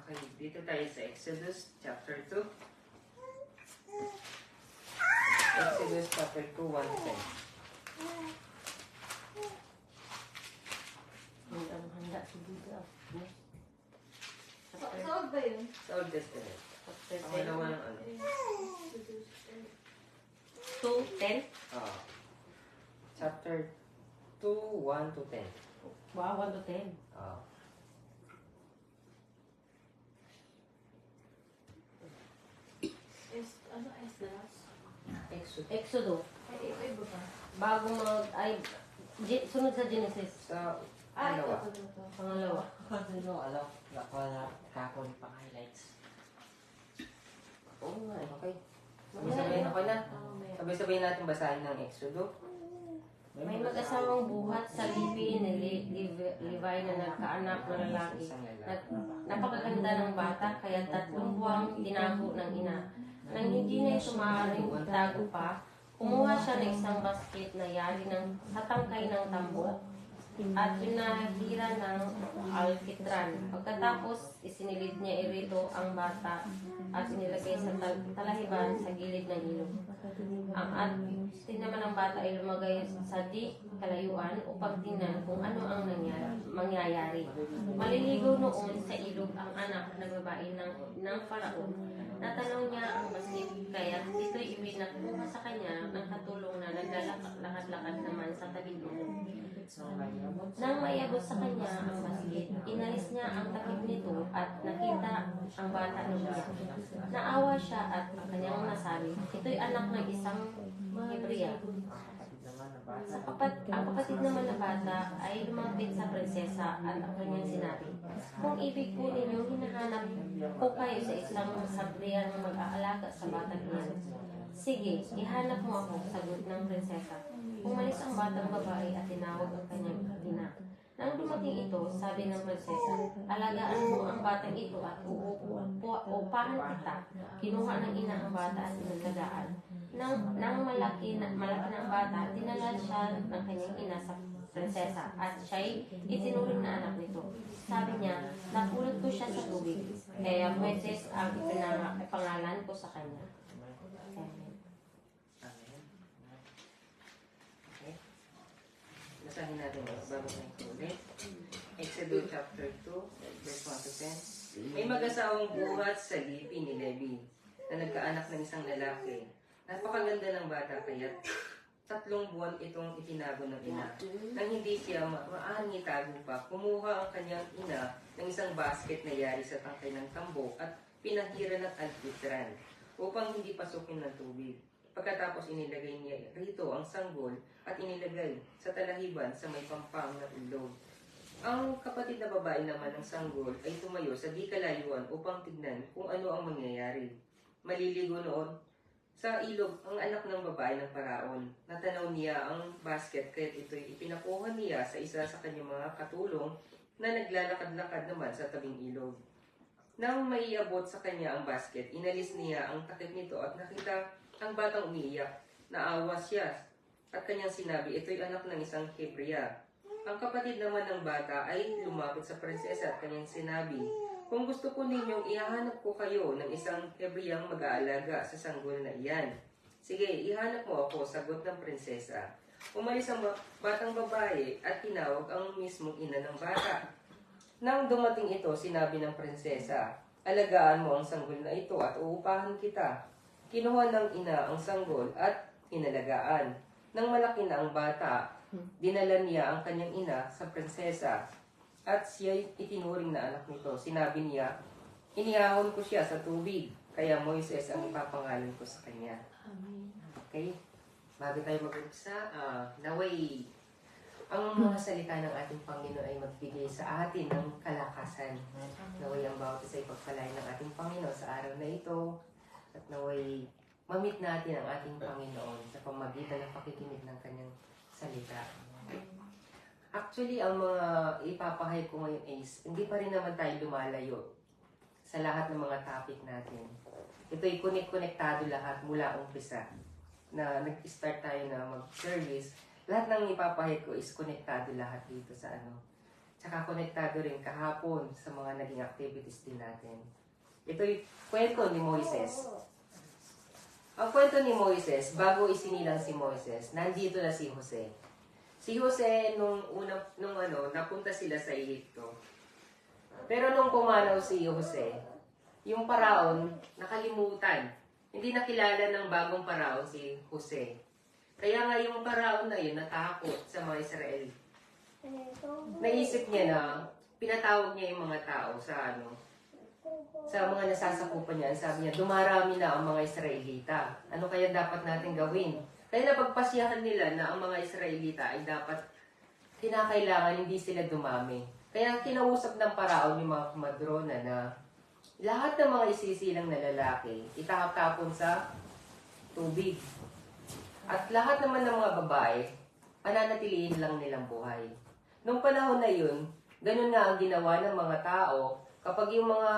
Okay, dito tayo sa Exodus chapter 2. Exodus chapter 2, 1-10. Ang handa si Buddha. Saan ba yun? Sa Old Testament. Chapter Pangalawa ng ano? 2:10. Chapter 2, 1-10. Wow, 1-10. Ano Esdras? Exodus. Exodo. Ay, iba ba? Bago sunod sa Genesis. Sa Ah, pangalawa. ito. Pangalawa. Ano, alam, wala kakon pang highlights. Oo nga, okay. Sabay-sabay ako na. Sabay-sabay natin basahin ng Exodus. May mag-asawang buhat sa Levi ni Levi na nagkaanak ng lalaki. Napakaganda ng bata, kaya 3 buwang tinago ng ina. Nang hindi na ito maaaring itago pa, kumuha siya ng isang basket na yari ng hatangkay ng tambo at pinahira ng alkitran. Pagkatapos, isinilid niya irito ang bata at inilagay sa talahiban sa gilid ng ilog. Ang atin naman ng bata ay lumagay sa di kalayuan upang tingnan kung ano ang mangyayari. Maliligo noon sa ilog ang anak na babae ng Faraon. Natanaw niya ang basket, kaya ito'y ipinakuha sa kanya ng katulong na naglalakad-lakad naman sa tabing ilog. Nang maiabot sa kanya ang basket, inalis niya ang takip nito at nakita ang bata ng umiyak. Naawa siya at ang kanyang nasabi, ito'y anak ng isang Hebrea. Ang kapatid naman ng bata ay lumapit sa prinsesa at ang kanyang sinabi, kung ibig po ninyo, hinahanap ko kayo sa isang sabriyang mag-aalaga sa batang iyan. Sige, ihanap mo ako, sagot ng prinsesa. Umalis ang batang babae at tinawag ang kanyang ina. Nang dumating ito, sabi ng prinsesa, alagaan mo ang batang ito at uupahan kita. Kinuha ng ina ang bata at inalagaan. Nang malaki na ang bata, dinala siya ng kanyang ina sa prinsesa at siya'y itinuring na anak nito. Sabi niya, napulot ko siya sa tubig, kaya Moises ang pangalan ko sa kanya. Amen. Amen. Okay. Basahin natin bago tayo ulit. Exodus chapter 2, verse 1-10. May mag-asawang buhat sa lipi ni Levi na nagkaanak ng isang lalaki. Napakaganda ng bata kaya 3 buwan itong itinago ng ina. Nang hindi siya maaaring itago pa, kumuha ang kanyang ina ng isang basket na yari sa tangkay ng tambo at pinahira ng alkitran upang hindi pasukin ng tubig. Pagkatapos inilagay niya rito ang sanggol at inilagay sa talahiban sa may pampang na ilog. Ang kapatid na babae naman ng sanggol ay tumayo sa di kalayuan upang tignan kung ano ang mangyayari. Maliligo noon sa ilog ang anak ng babae ng Paraon. Natanaw niya ang basket kaya't ito'y ipinakuha niya sa isa sa kanyang mga katulong na naglalakad-lakad naman sa tabing ilog. Nang maiabot sa kanya ang basket, inalis niya ang takip nito at nakita ang batang umiiyak. Naawa siya at kanyang sinabi, ito'y anak ng isang Hebrea. Ang kapatid naman ng bata ay lumapit sa prinsesa at kanyang sinabi, kung gusto ko ninyong ihahanap ko kayo ng isang Hebreang mag-aalaga sa sanggol na iyan. Sige, ihanap mo ako, sagot ng prinsesa. Umalis ang batang babae at tinawag ang mismong ina ng bata. Nang dumating ito, sinabi ng prinsesa, alagaan mo ang sanggol na ito at uupahan kita. Kinuha ng ina ang sanggol at inalagaan. Nang malaki na ang bata, dinala niya ang kanyang ina sa prinsesa at siya'y itinuring na anak nito. Sinabi niya, inihahon ko siya sa tubig, kaya Moises ang ipapangalan ko sa kanya. Amen. Okay? Bago tayo mag-umpisa, naway ang mga salita ng ating Panginoon ay magbigay sa atin ng kalakasan. Naway ang bawat isa ay pagpalain ng ating Panginoon sa araw na ito. At naway mamit natin ang ating Panginoon sa pamagitan ng pakikinig ng kanyang salita. Actually, ang mga ipapahayag ko ngayon is, hindi pa rin naman tayo lumalayo sa lahat ng mga topic natin. Ito'y konektado lahat mula umpisa. Na nag-start tayo na mag-service, lahat ng ipapahayag ko is konektado lahat dito sa Tsaka konektado rin kahapon sa mga naging activities din natin. Ito'y kwento ni Moises. Ang kwento ni Moises, bago isinilang si Moises, nandito na si Jose. Si Jose, nung napunta sila sa Egypto. Pero nung pumanaw si Jose, yung paraon, nakalimutan. Hindi nakilala ng bagong paraon si Jose. Kaya nga yung paraon na yun, natakot sa mga Israel. Naisip niya na, pinatawag niya yung mga tao sa mga nasasakupan niya. Sabi niya, dumarami na ang mga Israelita. Ano kaya dapat natin gawin? Kaya napagpasyahan nila na ang mga Israelita ay dapat kinakailangan hindi sila dumami. Kaya kinausap ng paraon yung mga kumadrona na lahat ng mga isisilang na lalaki, itatapon sa tubig. At lahat naman ng mga babae, pananatiliin lang nilang buhay. Nung panahon na yun, ganun nga ang ginawa ng mga tao kapag yung mga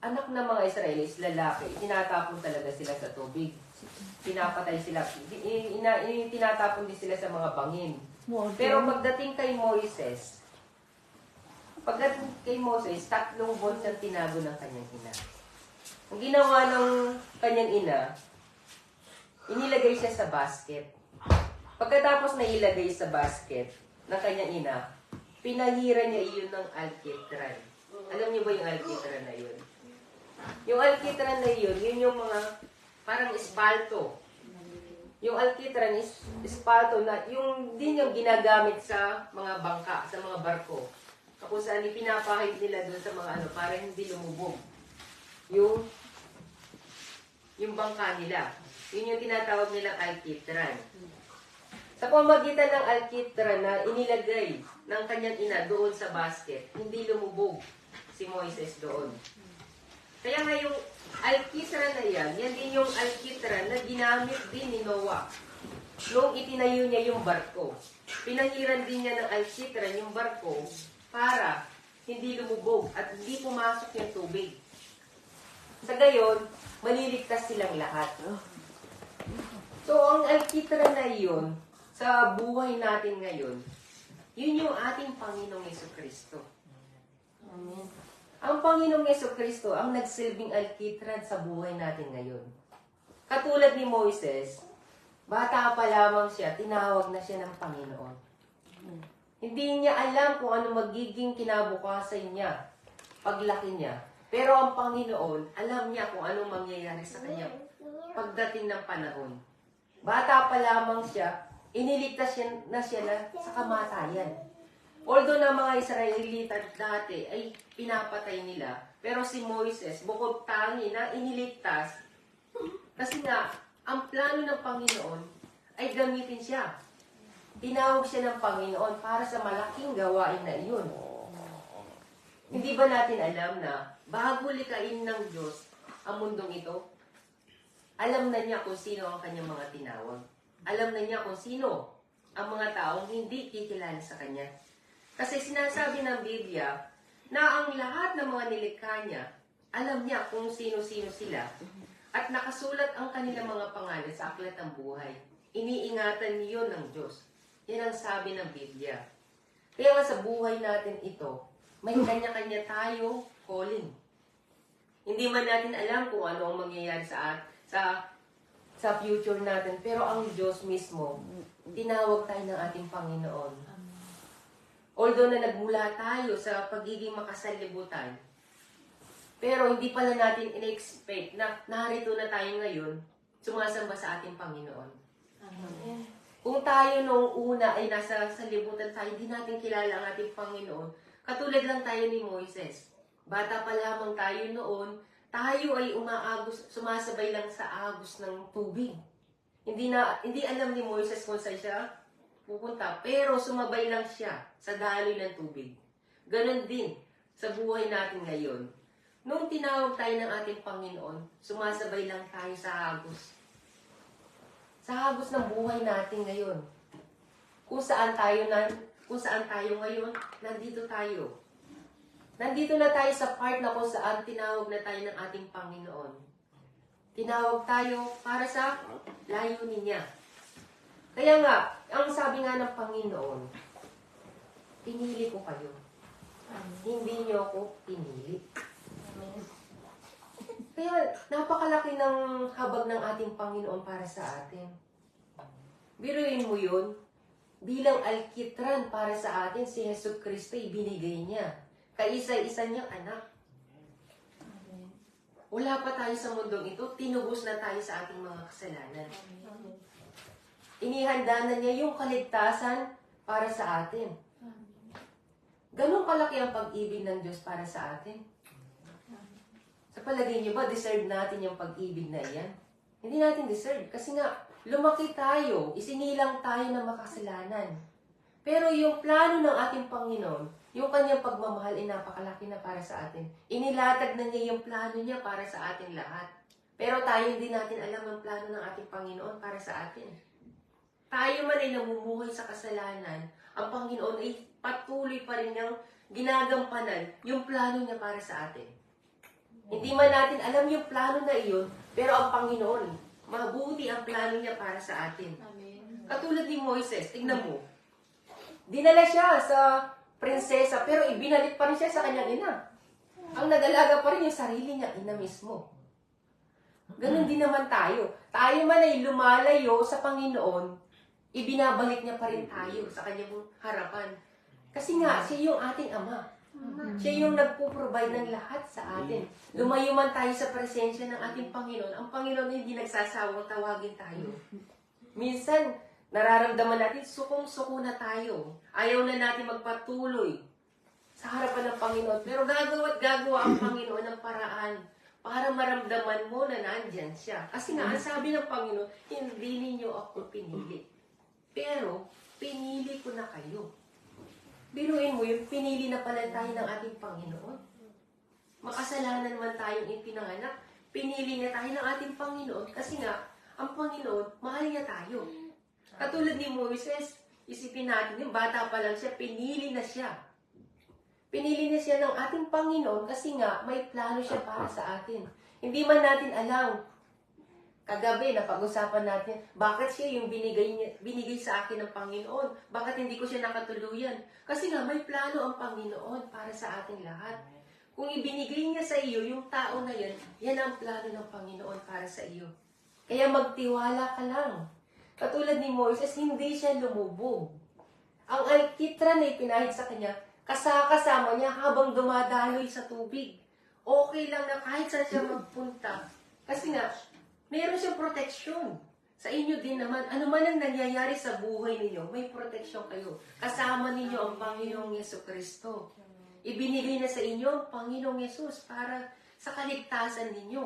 anak ng mga Israelis, lalaki, tinatapon talaga sila sa tubig. Pinapatay sila. Tinatapon din sila sa mga bangin. Pero pagdating kay Moises, 3 buwan siyang tinago ng kanyang ina. Ang ginawa ng kanyang ina, inilagay siya sa basket. Pagkatapos na ilagay sa basket ng kanyang ina, pinahira niya iyon ng alkitran. Alam niyo ba yung alkitran na yun? Yung alkitran na yun, yun yung mga parang espalto. Yung alkitran is espalto na yung din yung ginagamit sa mga bangka, sa mga barko. Kung saan ipinapahid nila doon sa mga para hindi lumubog. Yung bangka nila. Yun yung tinatawag nilang alkitran. Sa pamagitan ng alkitran na inilagay ng kanyang ina doon sa basket, hindi lumubog si Moises doon. Kaya nga yung alkitran na yan din yung alkitran na ginamit din ni Noah nung itinayo niya yung barko. Pinahiran din niya ng alkitran yung barko para hindi lumubog at hindi pumasok yung tubig. Sa gayon, maliligtas silang lahat. So, ang alkitran na yun, sa buhay natin ngayon, yun yung ating Panginoong Jesucristo. Amen. Ang Panginoong Jesucristo ang nagsilbing alkitran sa buhay natin ngayon. Katulad ni Moises, bata pa lamang siya, tinawag na siya ng Panginoon. Hindi niya alam kung ano magiging kinabukasan niya, paglaki niya. Pero ang Panginoon, alam niya kung anong mangyayari sa kanya pagdating ng panahon. Bata pa lamang siya, iniligtas na siya sa kamatayan. Although na mga Israelita dati ay pinapatay nila, pero si Moises, bukod tangi na iniligtas, kasi nga, ang plano ng Panginoon ay gamitin siya. Tinawag siya ng Panginoon para sa malaking gawain na iyon. Hindi ba natin alam na bago likain ng Diyos ang mundong ito, alam na niya kung sino ang kanyang mga tinawag. Alam na niya kung sino ang mga taong hindi kikilala sa kanya. Kasi sinasabi ng Biblia na ang lahat ng mga nilikha niya, alam niya kung sino-sino sila at nakasulat ang kanilang mga pangalan sa aklat ng buhay. Iniingatan niyo ng Diyos. Yan ang sabi ng Biblia. Kaya nga sa buhay natin ito, may kanya-kanya tayo calling. Hindi man natin alam kung ano ang mangyayari sa future natin, pero ang Diyos mismo, tinawag tayo ng ating Panginoon. Although na nagmula tayo sa pagiging makasalibutan, pero hindi pala natin in-expect na narito na tayo ngayon, sumasamba sa ating Panginoon. Amen. Kung tayo noong una ay nasa libutan tayo, hindi natin kilala ang ating Panginoon. Katulad lang tayo ni Moises. Bata pa lamang tayo noon, tayo ay umaagos, sumasabay lang sa agos ng tubig. Hindi alam ni Moises kung saan siya pupunta, pero sumabay lang siya sa daloy ng tubig. Ganon din sa buhay natin ngayon. Nung tinawag tayo ng ating Panginoon, sumasabay lang tayo sa agos. Sa agos ng buhay natin ngayon. Kung saan tayo ngayon, nandito tayo. Nandito na tayo sa part na kung saan tinawag na tayo ng ating Panginoon. Tinawag tayo para sa layunin niya. Kaya nga, ang sabi nga ng Panginoon, pinili ko kayo. Hindi niyo ako pinili. Kaya napakalaki ng habag ng ating Panginoon para sa atin. Biruin mo yun, bilang alkitran para sa atin, si Hesus Kristo ibinigay niya. Kaisa-isa niyang anak. Wala pa tayo sa mundong ito, tinubos na tayo sa ating mga kasalanan. Inihanda na niya yung kaligtasan para sa atin. Ganun kalaki ang pag-ibig ng Diyos para sa atin. Sa palagay niyo ba, deserve natin yung pag-ibig na iyan? Hindi natin deserve. Kasi nga, lumaki tayo, isinilang tayo ng makasalanan. Pero yung plano ng ating Panginoon, yung kanyang pagmamahal ay napakalaki na para sa atin. Inilatag na niya yung plano niya para sa atin lahat. Pero tayo hindi natin alam ang plano ng ating Panginoon para sa atin. Tayo man ay namumuhay sa kasalanan, ang Panginoon ay patuloy pa rin niyang ginagampanan yung plano niya para sa atin. Hindi man natin alam yung plano na iyon, pero ang Panginoon, mabuti ang plano niya para sa atin. Katulad ni Moises, tignan mo. Dinala siya sa prinsesa, pero ibinalik pa rin siya sa kanyang ina. Ang nag-alaga pa rin yung sarili niya, ina mismo. Ganon din naman tayo. Tayo man ay lumalayo sa Panginoon, ibinabalik niya pa rin tayo sa kanyang harapan. Kasi nga, siya yung ating Ama. Siya yung nagpo-provide ng lahat sa atin. Lumayo man tayo sa presensya ng ating Panginoon, ang Panginoon hindi nagsasawang tawagin tayo. Minsan, nararamdaman natin, sukong-suko na tayo. Ayaw na natin magpatuloy sa harapan ng Panginoon. Pero gagawa at gagawa ang Panginoon ng paraan para maramdaman mo na nandyan siya. Kasi nga, ang sabi ng Panginoon, hindi ninyo ako pinili. Pero, pinili ko na kayo. Biruin mo yun, pinili na pala tayo ng ating Panginoon. Makasalanan man tayong ipinanganak, pinili na tayo ng ating Panginoon kasi nga, ang Panginoon, mahal niya tayo. Katulad ni Moises, isipin natin, yung bata pa lang siya, pinili na siya. Pinili na siya ng ating Panginoon kasi nga, may plano siya para sa atin. Hindi man natin alam. Kagabi, napag-usapan natin, bakit siya yung binigay sa akin ng Panginoon? Bakit hindi ko siya nakatuluyan? Kasi nga, may plano ang Panginoon para sa ating lahat. Kung ibinigay niya sa iyo, yung tao na yan, yan ang plano ng Panginoon para sa iyo. Kaya magtiwala ka lang. Katulad ni Moises, hindi siya lumubog. Ang alkitran na ipinahid sa kanya, kasama niya habang dumadaloy sa tubig. Okay lang na kahit saan siya magpunta. Kasi nga, meron siyang proteksyon. Sa inyo din naman, ano man ang nangyayari sa buhay ninyo, may proteksyon kayo. Kasama ninyo ang Panginoong Jesucristo. Ibinigay na sa inyo ang Panginoong Yesus para sa kaligtasan ninyo.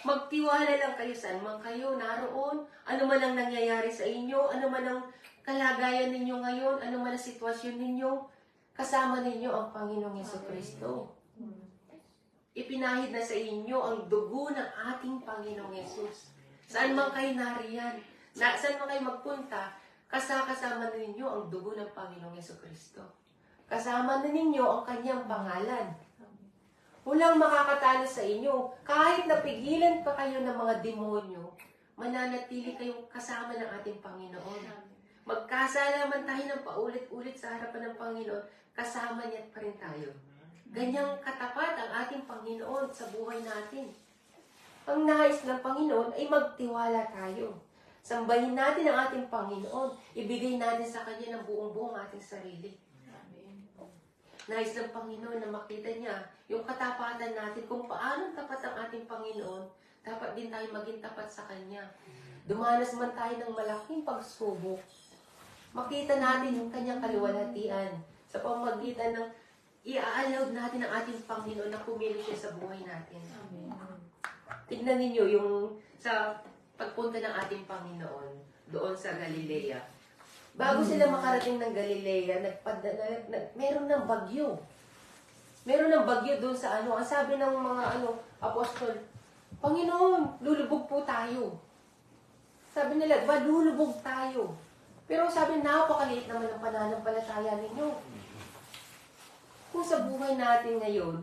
Magtiwala lang kayo saan man kayo naroon, ano man ang nangyayari sa inyo, ano man ang kalagayan ninyo ngayon, ano man ang sitwasyon ninyo, kasama ninyo ang Panginoong Jesucristo. Ipinahid na sa inyo ang dugo ng ating Panginoong Yesus. Saan man kayo nariyan, saan man kayo magpunta, kasama ninyo ang dugo ng Panginoong Jesucristo. Kasama na ninyo ang kanyang pangalan. Walang makakatalo sa inyo. Kahit napigilan pa kayo ng mga demonyo, mananatili kayong kasama ng ating Panginoon. Magkasala man tayo ng paulit-ulit sa harapan ng Panginoon, kasama niya pa rin tayo. Ganyang katapat ang ating Panginoon sa buhay natin. Ang nais ng Panginoon ay magtiwala tayo. Sambahin natin ang ating Panginoon. Ibigay natin sa Kanya ng buong-buong ating sarili. Nais ng Panginoon na makita niya yung katapatan natin kung paano tapat ang ating Panginoon, dapat din tayo maging tapat sa Kanya. Dumanas man tayo ng malaking pagsubok, makita natin yung Kanyang kaluwalhatian sa pamamagitan ng i-allow natin ang ating Panginoon na pumili siya sa buhay natin. Tignan ninyo yung sa pagpunta ng ating Panginoon doon sa Galilea. Bago sila makarating ng Galilea, meron ng bagyo. Meron ng bagyo doon sa ano. Ang sabi ng mga apostol, Panginoon, lulubog po tayo. Sabi nila, ba lulubog tayo? Pero sabi, napakaliit naman ang pananampalataya ninyo. Kung sa buhay natin ngayon,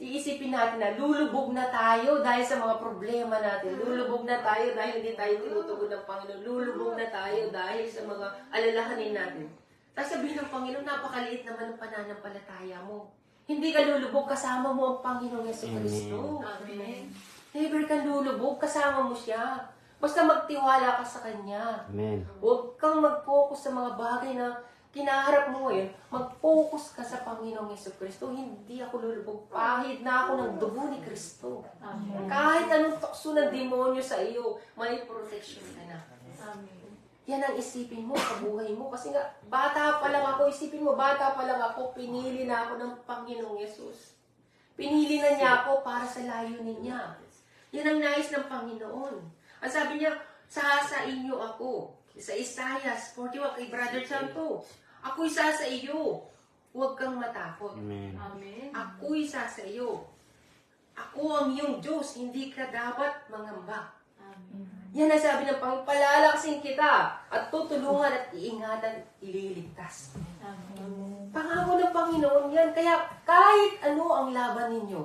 iisipin natin na lulubog na tayo dahil sa mga problema natin. Lulubog na tayo dahil hindi tayo tinutugon ng Panginoon. Lulubog na tayo dahil sa mga alalahanin natin. Sasabihin ng Panginoon, napakaliit naman ang pananampalataya mo. Hindi ka lulubog, kasama mo ang Panginoong Jesucristo. Amen. Never kang lulubog, kasama mo siya. Basta magtiwala ka sa Kanya. Amen. Huwag kang mag-focus sa mga bagay na kinaharap mo ngayon. Mag-focus ka sa Panginoong Jesucristo. Hindi ako lulubog. Pahid na ako ng dugo ni Kristo. Amen. Kahit anong tukso ng demonyo sa iyo, may protection ka na. Amen. Yan ang isipin mo sa buhay mo. Kasi nga, bata pa lang ako, isipin mo, bata pa lang ako, pinili na ako ng Panginoong Yesus. Pinili na niya ako para sa layunin niya. Yan ang nais ng Panginoon. Ang sabi niya, sa inyo ako. Sa Isaiah 41, kay Brother Santo, ako'y sa iyo. Huwag kang matakot. Amen. Amen. Ako'y sa iyo. Ako ang iyong Diyos, hindi ka dapat mangamba. Amen. Yan ang sabi ng Panginoon, palalaksin kita at tutulungan at iingatan, ililigtas. Amen. Pangako ng Panginoon yan. Kaya kahit ano ang laban ninyo,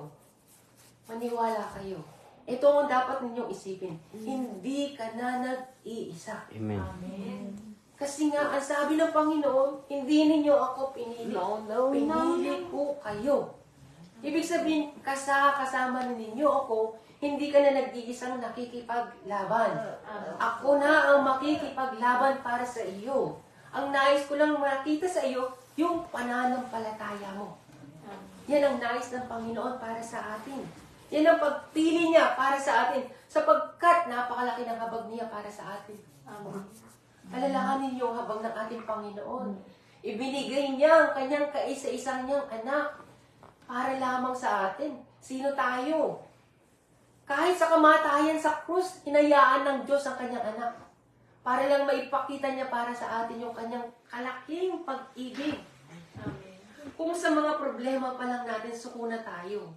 maniwala kayo. Ito ang dapat ninyong isipin. Hindi ka na nag-iisa. Amen. Amen. Kasi nga, ang sabi ng Panginoon, hindi ninyo ako pinili. Pinili ko kayo. Ibig sabihin, kasama ninyo ako, hindi ka na nag-iisang nakikipaglaban. Ako na ang makikipaglaban para sa iyo. Ang nais ko lang makita sa iyo, yung pananampalataya mo. Yan ang nais ng Panginoon para sa atin. Yan ang pagpili niya para sa atin, sapagkat napakalaki ng habag niya para sa atin. Amen. Alalahanin niyo ang habag ng ating Panginoon. Ibinigay niya ang kanyang kaisa-isang niyang anak para lamang sa atin. Sino tayo? Kahit sa kamatayan sa krus, hinayaan ng Diyos ang kanyang anak. Para lang maipakita niya para sa atin yung kanyang kalaking pag-ibig. Amen. Kung sa mga problema pa lang natin, suko na tayo.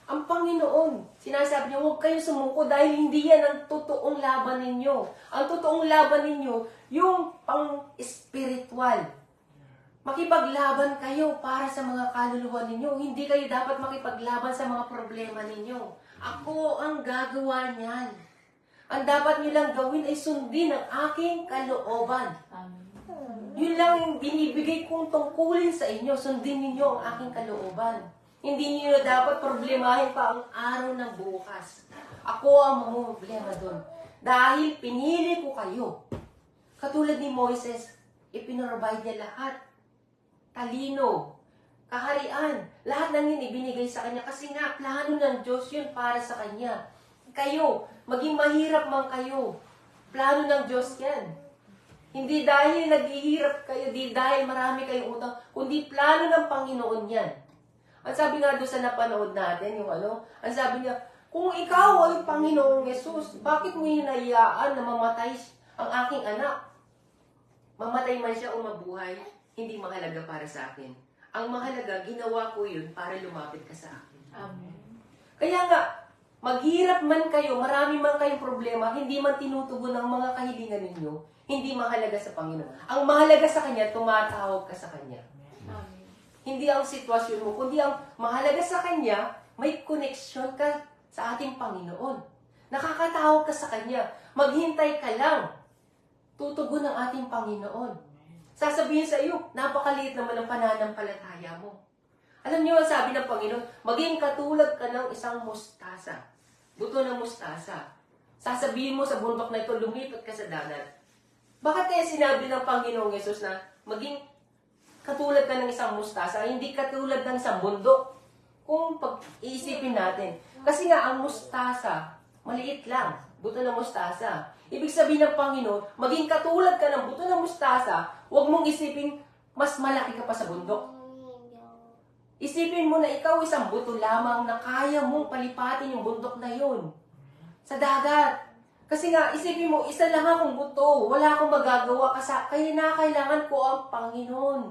Ang Panginoon, sinasabi niya, huwag kayo sumuko dahil hindi yan ang totoong laban ninyo. Ang totoong laban ninyo, yung pang-spiritual. Makipaglaban kayo para sa mga kaluluwa ninyo. Hindi kayo dapat makipaglaban sa mga problema ninyo. Ako ang gagawa niyan. Ang dapat niyo lang gawin ay sundin ang aking kalooban. Amen. Yun lang yung binibigay kong tungkulin sa inyo. Sundin ninyo ang aking kalooban. Hindi niyo dapat problemahin pa ang araw ng bukas. Ako ang mamumblema doon. Dahil pinili ko kayo. Katulad ni Moises, ipinrovide niya lahat. Talino, kaharian, lahat ng yun ibinigay sa kanya. Kasi nga, plano ng Diyos yun para sa kanya. Kayo, maging mahirap man kayo, plano ng Diyos yan. Hindi dahil naghihirap kayo, di dahil marami kayong utang, kundi plano ng Panginoon yan. Ang sabi nga doon sa napanood natin, yung ang sabi niya, kung ikaw ay Panginoong Yesus, bakit mo hinayaan na mamatay ang aking anak? Mamatay man siya o mabuhay, hindi mahalaga para sa akin. Ang mahalaga, ginawa ko yun para lumapit ka sa akin. Amen. Kaya nga, maghirap man kayo, marami man kayong problema, hindi man tinutugon ang mga kahilingan ninyo, hindi mahalaga sa Panginoon. Ang mahalaga sa Kanya, tumatawag ka sa Kanya. Amen. Hindi ang sitwasyon mo, kundi ang mahalaga sa Kanya, may connection ka sa ating Panginoon. Nakakatawag ka sa Kanya. Maghintay ka lang. Tutugon ang ating Panginoon. Sasabihin sa iyo, napakaliit naman ang pananampalataya mo. Alam niyo, sabi ng Panginoon, maging katulad ka ng isang mustasa. Buto ng mustasa. Sasabihin mo sa bundok na ito, lumipat ka sa dagat. Bakit kaya sinabi ng Panginoong Yesus na maging katulad ka ng isang mustasa, hindi katulad ng isang bundok? Kung pag-iisipin natin. Kasi nga, ang mustasa, maliit lang. Buto ng mustasa. Ibig sabihin ng Panginoon, maging katulad ka ng buto ng mustasa, huwag mong isipin, mas malaki ka pa sa bundok. Isipin mo na ikaw isang buto lamang na kaya mong palipatin yung bundok na yun. Sa dagat. Kasi nga, isipin mo, isa lang akong buto. Wala akong magagawa kaya na kailangan ko ang Panginoon.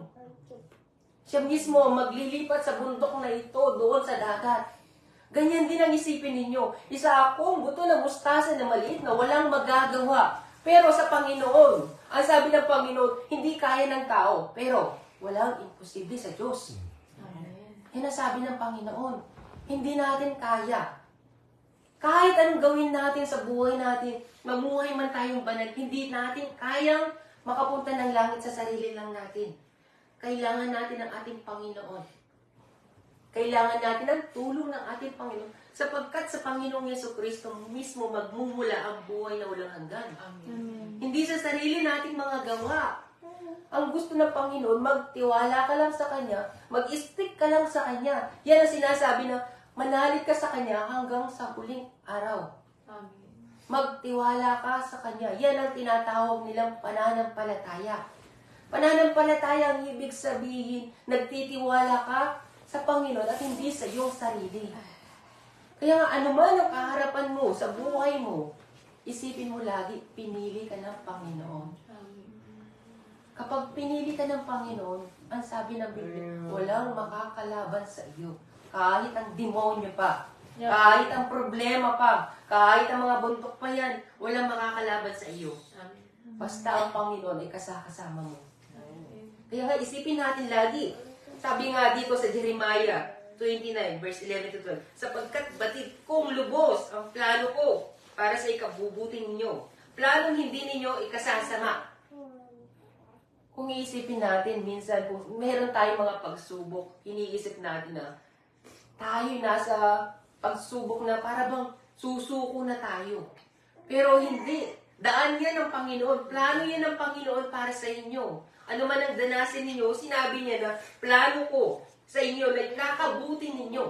Siya mismo maglilipat sa bundok na ito doon sa dagat. Ganyan din ang isipin ninyo. Isa akong buto ng mustasa na maliit na walang magagawa. Pero sa Panginoon, ang sabi ng Panginoon, hindi kaya ng tao. Pero walang imposible sa Diyos. Amen. Yan ang sabi ng Panginoon. Hindi natin kaya. Kahit anong gawin natin sa buhay natin, mamuhay man tayong banal, hindi natin kayang makapunta ng langit sa sarili lang natin. Kailangan natin ang ating Panginoon. Kailangan natin ang tulong ng ating Panginoon. Sapagkat sa Panginoong Yesukristo mismo magmumula ang buhay na walang hanggan. Amen. Hindi sa sarili nating mga gawa. Ang gusto ng Panginoon, magtiwala ka lang sa Kanya, mag-stick ka lang sa Kanya. Yan ang sinasabi na manalig ka sa Kanya hanggang sa huling araw. Amen. Magtiwala ka sa Kanya. Yan ang tinatawag nilang pananampalataya. Pananampalataya ang ibig sabihin, nagtitiwala ka sa Panginoon at hindi sa iyong sarili. Kaya nga, anuman ang kaharapan mo sa buhay mo, isipin mo lagi, pinili ka ng Panginoon. Amen. Kapag pinili ka ng Panginoon, ang sabi ng Biblia, walang makakalaban sa iyo. Kahit ang demonyo pa, kahit ang problema pa, kahit ang mga buntok pa yan, walang makakalaban sa iyo. Amen. Basta ang Panginoon ay kasama mo. Amen. Kaya nga, isipin natin lagi. Sabi nga dito sa Jeremiah 29, verse 11 to 12, sapagkat batid kong lubos ang plano ko para sa ikabubuti ninyo. Planong hindi ninyo ikasasama. Kung iisipin natin, minsan kung meron tayong mga pagsubok, iniisip natin na tayo nasa pagsubok na para bang susuko na tayo. Pero hindi. Daan yan ng Panginoon. Plano yan ng Panginoon para sa inyo. Ano man ang danasin ninyo, sinabi niya na plano ko sa inyo na ikakabuti ninyo.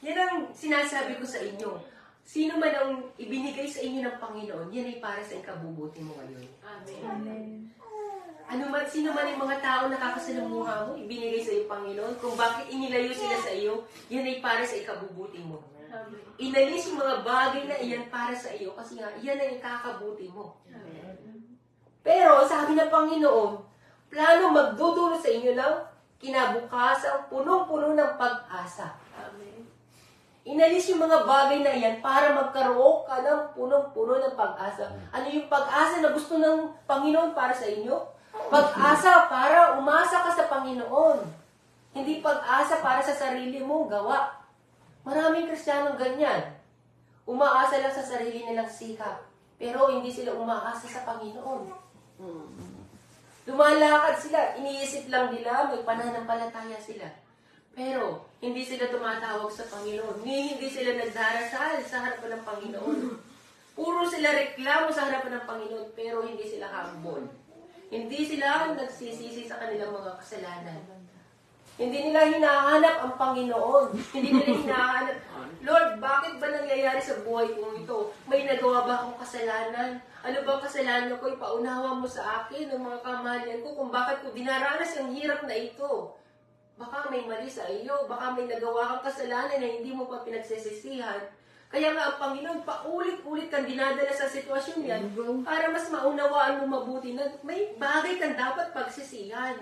Yan ang sinasabi ko sa inyo. Sino man ang ibinigay sa inyo ng Panginoon, yan ay para sa ikabubuti mo ngayon. Amen. Sino man yung mga tao nakakasalamuha mo, ibinigay sa iyo, Panginoon, kung bakit inilayo sila sa iyo, yan ay para sa ikabubuti mo. Amen. Inalis yung mga bagay na iyan para sa iyo, kasi nga, yan ay ikakabuti mo. Amen. Pero, sabi ng Panginoon, plano magdudulot sa inyo ng kinabukasan, punong-puno ng pag-asa. Amen. Inalis yung mga bagay na iyan para magkaroon ka ng punong-puno ng pag-asa. Ano yung pag-asa na gusto ng Panginoon para sa inyo? Pag-asa para umasa ka sa Panginoon. Hindi pag-asa para sa sarili mong gawa. Maraming Kristiyanong ganyan. Umaasa lang sa sarili nilang sikap. Pero hindi sila umaasa sa Panginoon. Lumalakad sila. Iniisip lang nila, may pananampalataya sila. Pero, hindi sila tumatawag sa Panginoon. Hindi sila nagdarasal sa harapan ng Panginoon. Puro sila reklamo sa harapan ng Panginoon, pero hindi sila humble. Hindi sila nagsisisi sa kanilang mga kasalanan. Hindi nila hinahanap ang Panginoon. Hindi nila hinahanap, Lord, bakit ba nangyayari sa buhay kong ito? May nagawa ba akong kasalanan? Ano ba ang kasalanan ko? Ipaunawa mo sa akin ang mga kamalian ko kung bakit ko dinaranas yung hirap na ito. Baka may mali sa iyo, baka may nagawa kang kasalanan na hindi mo pa pinagsisisihan. Kaya nga ang Panginoon, paulit-ulit kang dinadala sa sitwasyon yan para mas maunawaan mo mabuti na may bagay kang dapat pagsisihan.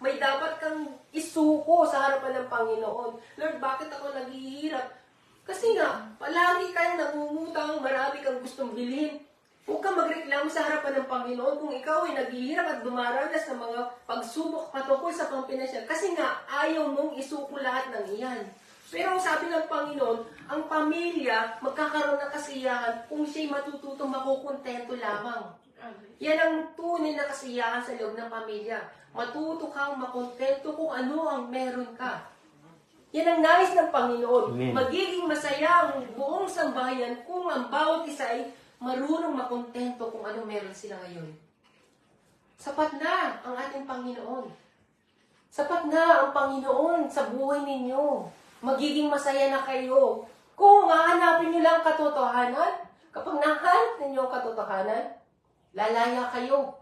May dapat kang isuko sa harapan ng Panginoon. Lord, bakit ako naghihirap? Kasi nga, palagi kang nangungutang, marami kang gustong bilhin. Huwag kang magreklamo sa harapan ng Panginoon kung ikaw ay naghihirap at dumaranas ng mga pagsubok patungkol sa pampinasyal. Kasi nga, ayaw mong isuko lahat ng iyan. Pero sabi ng Panginoon, ang pamilya magkakaroon ng kasiyahan kung siya'y matututong makukontento lamang. Amen. Yan ang tunay na kasiyahan sa loob ng pamilya. Matuto kang makontento kung ano ang meron ka. Yan ang nais ng Panginoon. Amen. Magiging masaya ang buong sambahayan kung ang bawat isa ay marunong makontento kung ano meron sila ngayon. Sapat na ang ating Panginoon. Sapat na ang Panginoon sa buhay ninyo. Magiging masaya na kayo. Kung hahanapin nyo lang katotohanan, kapag nahanap ninyo ang katotohanan, lalaya kayo.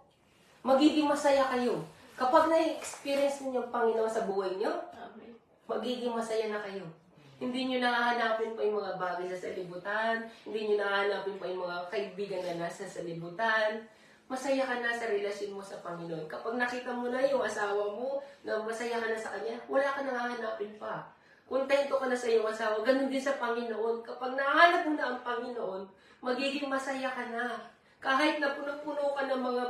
Magiging masaya kayo. Kapag na-experience ninyo ang Panginoon sa buhay nyo, Amen. magiging masaya na kayo. Hindi nyo nahahanapin pa yung mga bagay sa salibutan. Hindi nyo nahahanapin pa yung mga kaibigan na nasa salibutan. Masaya ka na sa relasyon mo sa Panginoon. Kapag nakita mo na yung asawa mo, na masaya ka na sa kanya, wala ka nang hahanapin pa. Kontento ka na sa iyong asawa. Ganun din sa Panginoon. Kapag nahanap mo na ang Panginoon, magiging masaya ka na. Kahit na puno-puno ka ng mga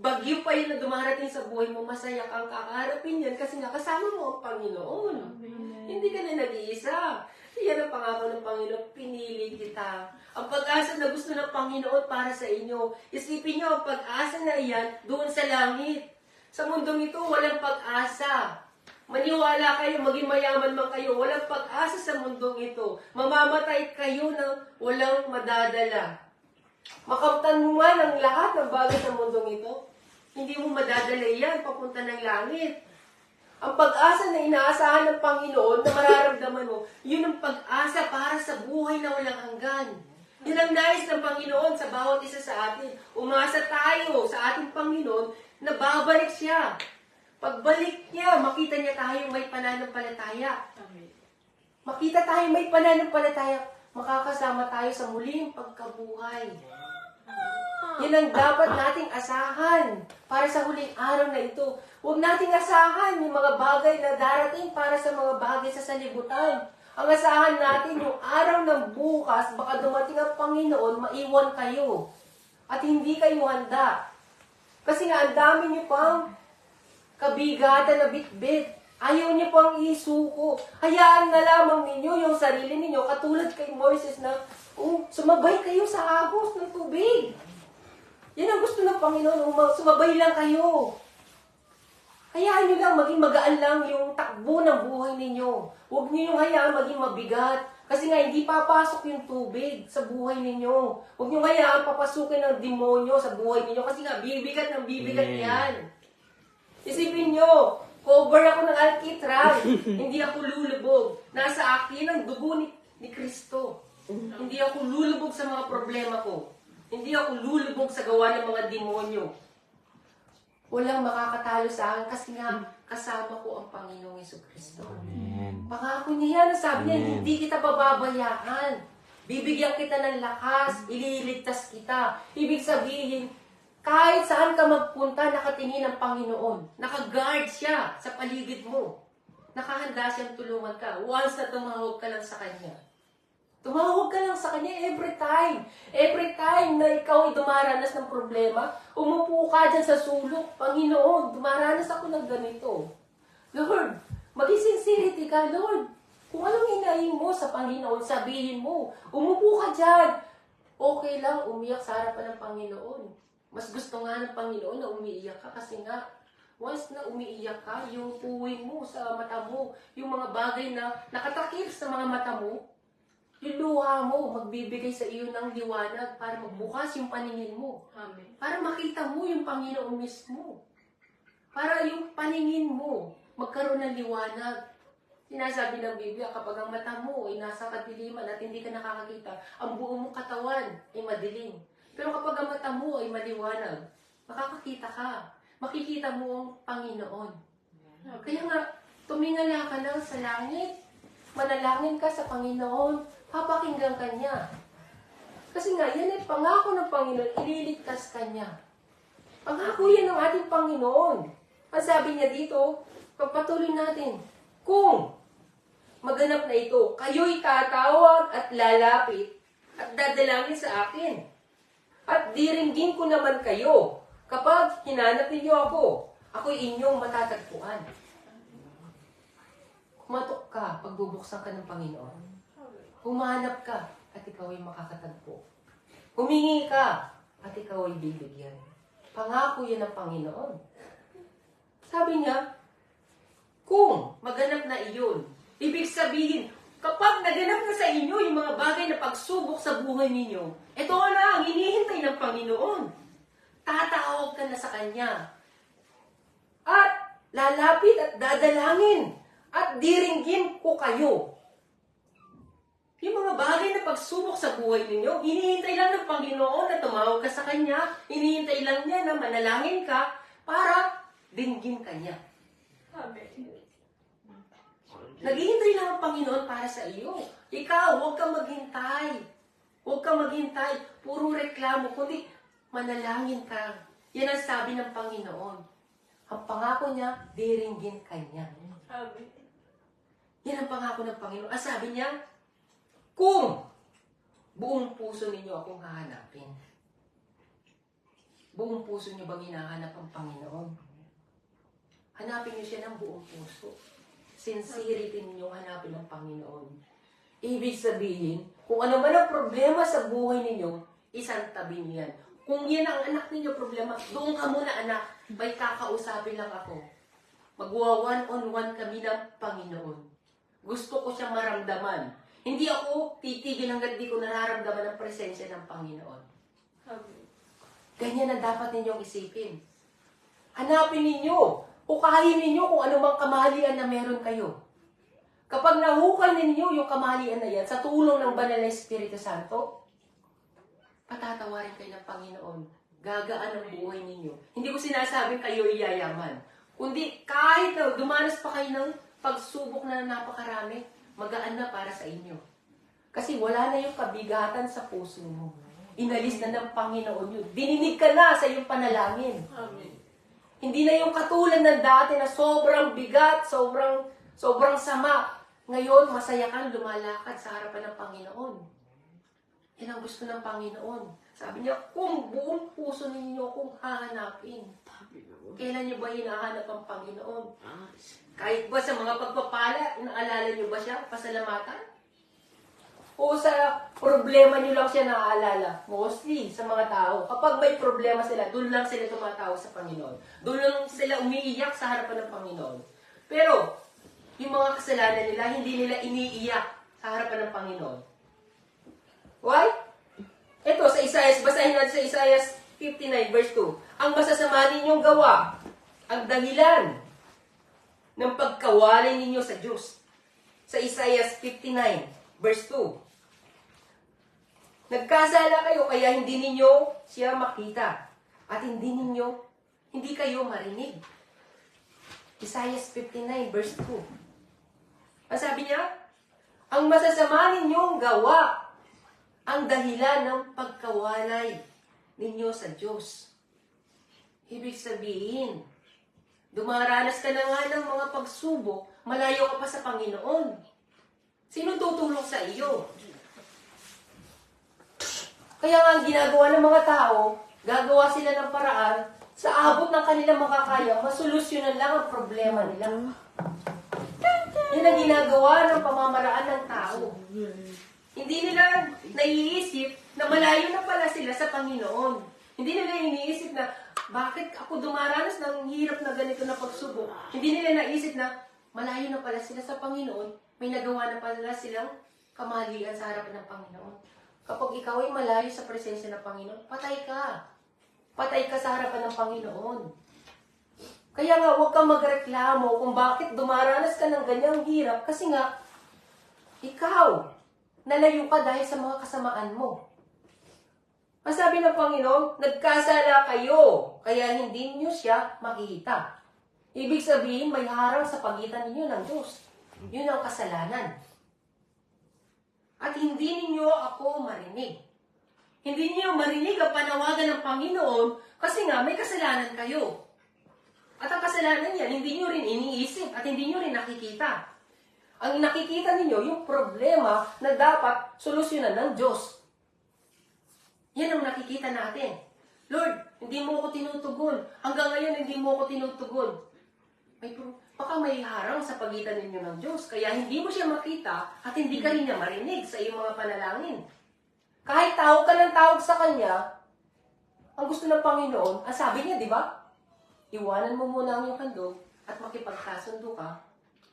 bagyo pa yun na dumarating sa buhay mo, masaya kang kakaharapin yan kasi nakasama mo ang Panginoon. Amen. Hindi ka na nag-iisa. Yan ang pangako ng Panginoon, pinili kita. Ang pag-asa na gusto ng Panginoon para sa inyo. Isipin nyo, ang pag-asa na iyan doon sa langit. Sa mundong ito, walang pag-asa. Maniwala kayo, maging mayaman man kayo, walang pag-asa sa mundong ito. Mamamatay kayo ng walang madadala. Makamtan mo man ang lahat ng bagay sa mundong ito, hindi mo madadala yan papunta ng langit. Ang pag-asa na inaasahan ng Panginoon na mararamdaman mo, yun ang pag-asa para sa buhay na walang hanggan. Yun ang nais ng Panginoon sa bawat isa sa atin. Umasa tayo sa ating Panginoon na babalik siya. Pagbalik niya, makita niya tayo may pananampalataya. Amen. Makita tayo may pananampalataya. Makakasama tayo sa muling pagkabuhay. Yan ang dapat nating asahan para sa huling araw na ito. Huwag nating asahan yung mga bagay na darating para sa mga bagay sa salibutan. Ang asahan natin yung araw ng bukas, baka dumating ang Panginoon, maiwan kayo. At hindi kayo handa. Kasi nga, ang dami niyo pang kabigatan na bitbit. Ayaw niyo pang isuko. Hayaan na lamang ninyo yung sarili ninyo, katulad kay Moises na, sumabay kayo sa agos ng tubig. Yan ang gusto ng Panginoon, sumabay lang kayo. Hayaan nyo lang, maging magaan lang yung takbo ng buhay ninyo. Huwag nyo yung hayaan maging mabigat. Kasi nga, hindi papasok yung tubig sa buhay ninyo. Huwag nyo hayaan papasukin ng demonyo sa buhay ninyo. Kasi nga, bibigat ng bibigat yan. Isipin nyo, cover ako ng alkitran. Hindi ako lulubog. Nasa akin ang dugo ni Kristo. Hindi ako lulubog sa mga problema ko. Hindi ako lulubog sa gawa ng mga demonyo. Walang makakatalo sa akin kasi nga kasama ko ang Panginoong Jesucristo. Pangako niya yan. Sabi niya, hindi kita pababayaan. Bibigyan kita ng lakas. Ililigtas kita. Ibig sabihin, kahit saan ka magpunta, nakatingin ang Panginoon. Nakaguard siya sa paligid mo. Nakahanda siyang tulungan ka. Once na tumawag ka lang sa Kanya. Tumawag ka lang sa Kanya every time. Every time na ikaw ay dumaranas ng problema, umupo ka dyan sa sulok. Panginoon, dumaranas ako ng ganito. Lord, maging sincerity ka, Lord. Kung anong hinahin mo sa Panginoon, sabihin mo. Umupo ka dyan. Okay lang, umiyak sa harapan ng Panginoon. Mas gusto nga ng Panginoon na umiiyak ka kasi nga, once na umiiyak ka, yung puwing mo sa mata mo, yung mga bagay na nakatakip sa mga mata mo, yung luha mo, magbibigay sa iyo ng liwanag para magbukas yung paningin mo. Amen. Para makita mo yung Panginoon mismo. Para yung paningin mo magkaroon ng liwanag. Sinasabi ng Biblia, kapag ang mata mo ay nasa kadiliman at hindi ka nakakakita, ang buong mong katawan ay madilim. Pero kapag ang mata mo ay maliwanag, makakakita ka. Makikita mo ang Panginoon. Kaya nga, tumingala ka lang sa langit. Manalangin ka sa Panginoon. Papakinggan ka niya. Kasi nga, yan ay pangako ng Panginoon. Ililigtas ka niya. Pangako yan ng ating Panginoon. Ang sabi niya dito, pagpatuloy natin, kung maganap na ito, kayo'y tatawag at lalapit at dadalangin sa akin. At diringgin ko naman kayo kapag hinanap ninyo ako. Ako'y inyong matatagpuan. Kumatok ka, pagbubuksan ka ng Panginoon. Humanap ka, at ikaw ay makakatagpo. Humingi ka, at ikaw ay bibigyan. Pangako yan ng Panginoon. Sabi niya, kung maganap na iyon, ibig sabihin, kapag naganap na sa inyo yung mga bagay na pagsubok sa buhay ninyo, ito na ang hinihintay ng Panginoon. Tatawag ka na sa Kanya. At lalapit at dadalangin at diringgin ko kayo. Yung mga bagay na pagsubok sa buhay ninyo, hinihintay lang ng Panginoon na tumawag ka sa Kanya, hinihintay lang niya na manalangin ka para dinggin ka niya. Amen. Naghihintay lang ang Panginoon para sa iyo. Ikaw, huwag kang maghintay. Huwag kang maghintay. Puro reklamo, kundi manalangin ka. Yan ang sabi ng Panginoon. Ang pangako niya, diringgin ka niya. Amen. Yan ang pangako ng Panginoon. Ang sabi niya, kung buong puso ninyo akong hahanapin. Buong puso niyo bang hinahanap ang Panginoon? Hanapin niyo siya ng buong puso. Sincerity ninyong hanapin ang Panginoon. Ibig sabihin, kung ano man ang problema sa buhay ninyo, isang tabi niyan. Kung yan ang anak ninyo problema, doon ka muna anak, may kakausapin lang ako. Magwa one-on-one kami ng Panginoon. Gusto ko siyang maramdaman. Hindi ako titigil hanggang di ko nararamdaman ang presensya ng Panginoon. Amen. Ganyan ang dapat ninyong isipin. Hanapin ninyo, hukahin ninyo kung anumang kamalian na meron kayo. Kapag nahukan ninyo yung kamalian na yan sa tulong ng Banal na Espiritu Santo, patatawarin kayo ng Panginoon. Gagaan ang buhay ninyo. Hindi ko sinasabing kayo iyayaman. Kundi kahit na dumanas pa kayo ng pagsubok na napakarami, magaan na para sa inyo. Kasi wala na yung kabigatan sa puso mo. Inalis na ng Panginoon yun. Dininig ka na sa iyong panalangin. Amen. Hindi na yung katulad ng dati na sobrang bigat, sobrang sama. Ngayon, masaya kang lumalakad sa harapan ng Panginoon. Yan ang gusto ng Panginoon. Sabi niya, kung buong puso ninyo kung hahanapin. Kailan niyo ba hinahanap ang Panginoon? Kahit ba sa mga pagpapala, naalala niyo ba siya? Pasalamatan? O sa problema niyo lang siya naaalala? Mostly sa mga tao. Kapag may problema sila, doon lang sila tumatawa sa Panginoon. Doon lang sila umiiyak sa harapan ng Panginoon. Pero, yung mga kasalanan nila, hindi nila iniiyak sa harapan ng Panginoon. Why? Ito, sa Isaiah, basahin natin sa Isaiah 59 verse 2. Ang masasama ninyong gawa, ang dahilan ng pagkawalay ninyo sa Diyos. Sa Isaiah 59 verse 2. Nagkasala kayo kaya hindi ninyo siya makita at hindi kayo marinig. Isaiah 59 verse 2. Ang sabi niya, ang masasama ninyong gawa, ang dahilan ng pagkawalay ninyo sa Diyos. Ibig sabihin, dumaranas ka na nga ng mga pagsubok, malayo ka pa sa Panginoon. Sino tutulong sa iyo? Kaya nga ang ginagawa ng mga tao, gagawa sila ng paraan, sa abot ng kanilang makakaya, masolusyonan lang ang problema nila. Yan ang ginagawa ng pamamaraan ng tao. Hindi nila naiisip na malayo na pala sila sa Panginoon. Hindi nila iniisip na, bakit ako dumaranas ng hirap na ganito na pagsubok? Hindi nila naisip na, malayo na pala sila sa Panginoon, may nagawa na pala silang kamalian sa harapan ng Panginoon. Kapag ikaw ay malayo sa presensya ng Panginoon, patay ka. Patay ka sa harapan ng Panginoon. Kaya nga, huwag kang magreklamo kung bakit dumaranas ka ng ganyang hirap kasi nga, ikaw, nalayo ka dahil sa mga kasamaan mo. Ang sabi ng Panginoon, nagkasala kayo, kaya hindi niyo siya makikita. Ibig sabihin, may harang sa pagitan ninyo ng Diyos. Yun ang kasalanan. At hindi ninyo ako marinig. Hindi niyo marinig ang panawagan ng Panginoon kasi nga may kasalanan kayo. At ang kasalanan yan, hindi niyo rin iniisip at hindi niyo rin nakikita. Ang nakikita ninyo, yung problema na dapat solusyonan ng Diyos. Yan ang nakikita natin. Lord, hindi mo ako tinutugon. Hanggang ngayon, hindi mo ako tinutugon. Baka may harang sa pagitan ninyo ng Diyos. Kaya hindi mo siya makita at hindi ka rin niya marinig sa iyong mga panalangin. Kahit tawag ka ng tawag sa Kanya, ang gusto ng Panginoon, ang sabi niya, di ba? Iwanan mo muna ang iyong handog at makipagkasundo ka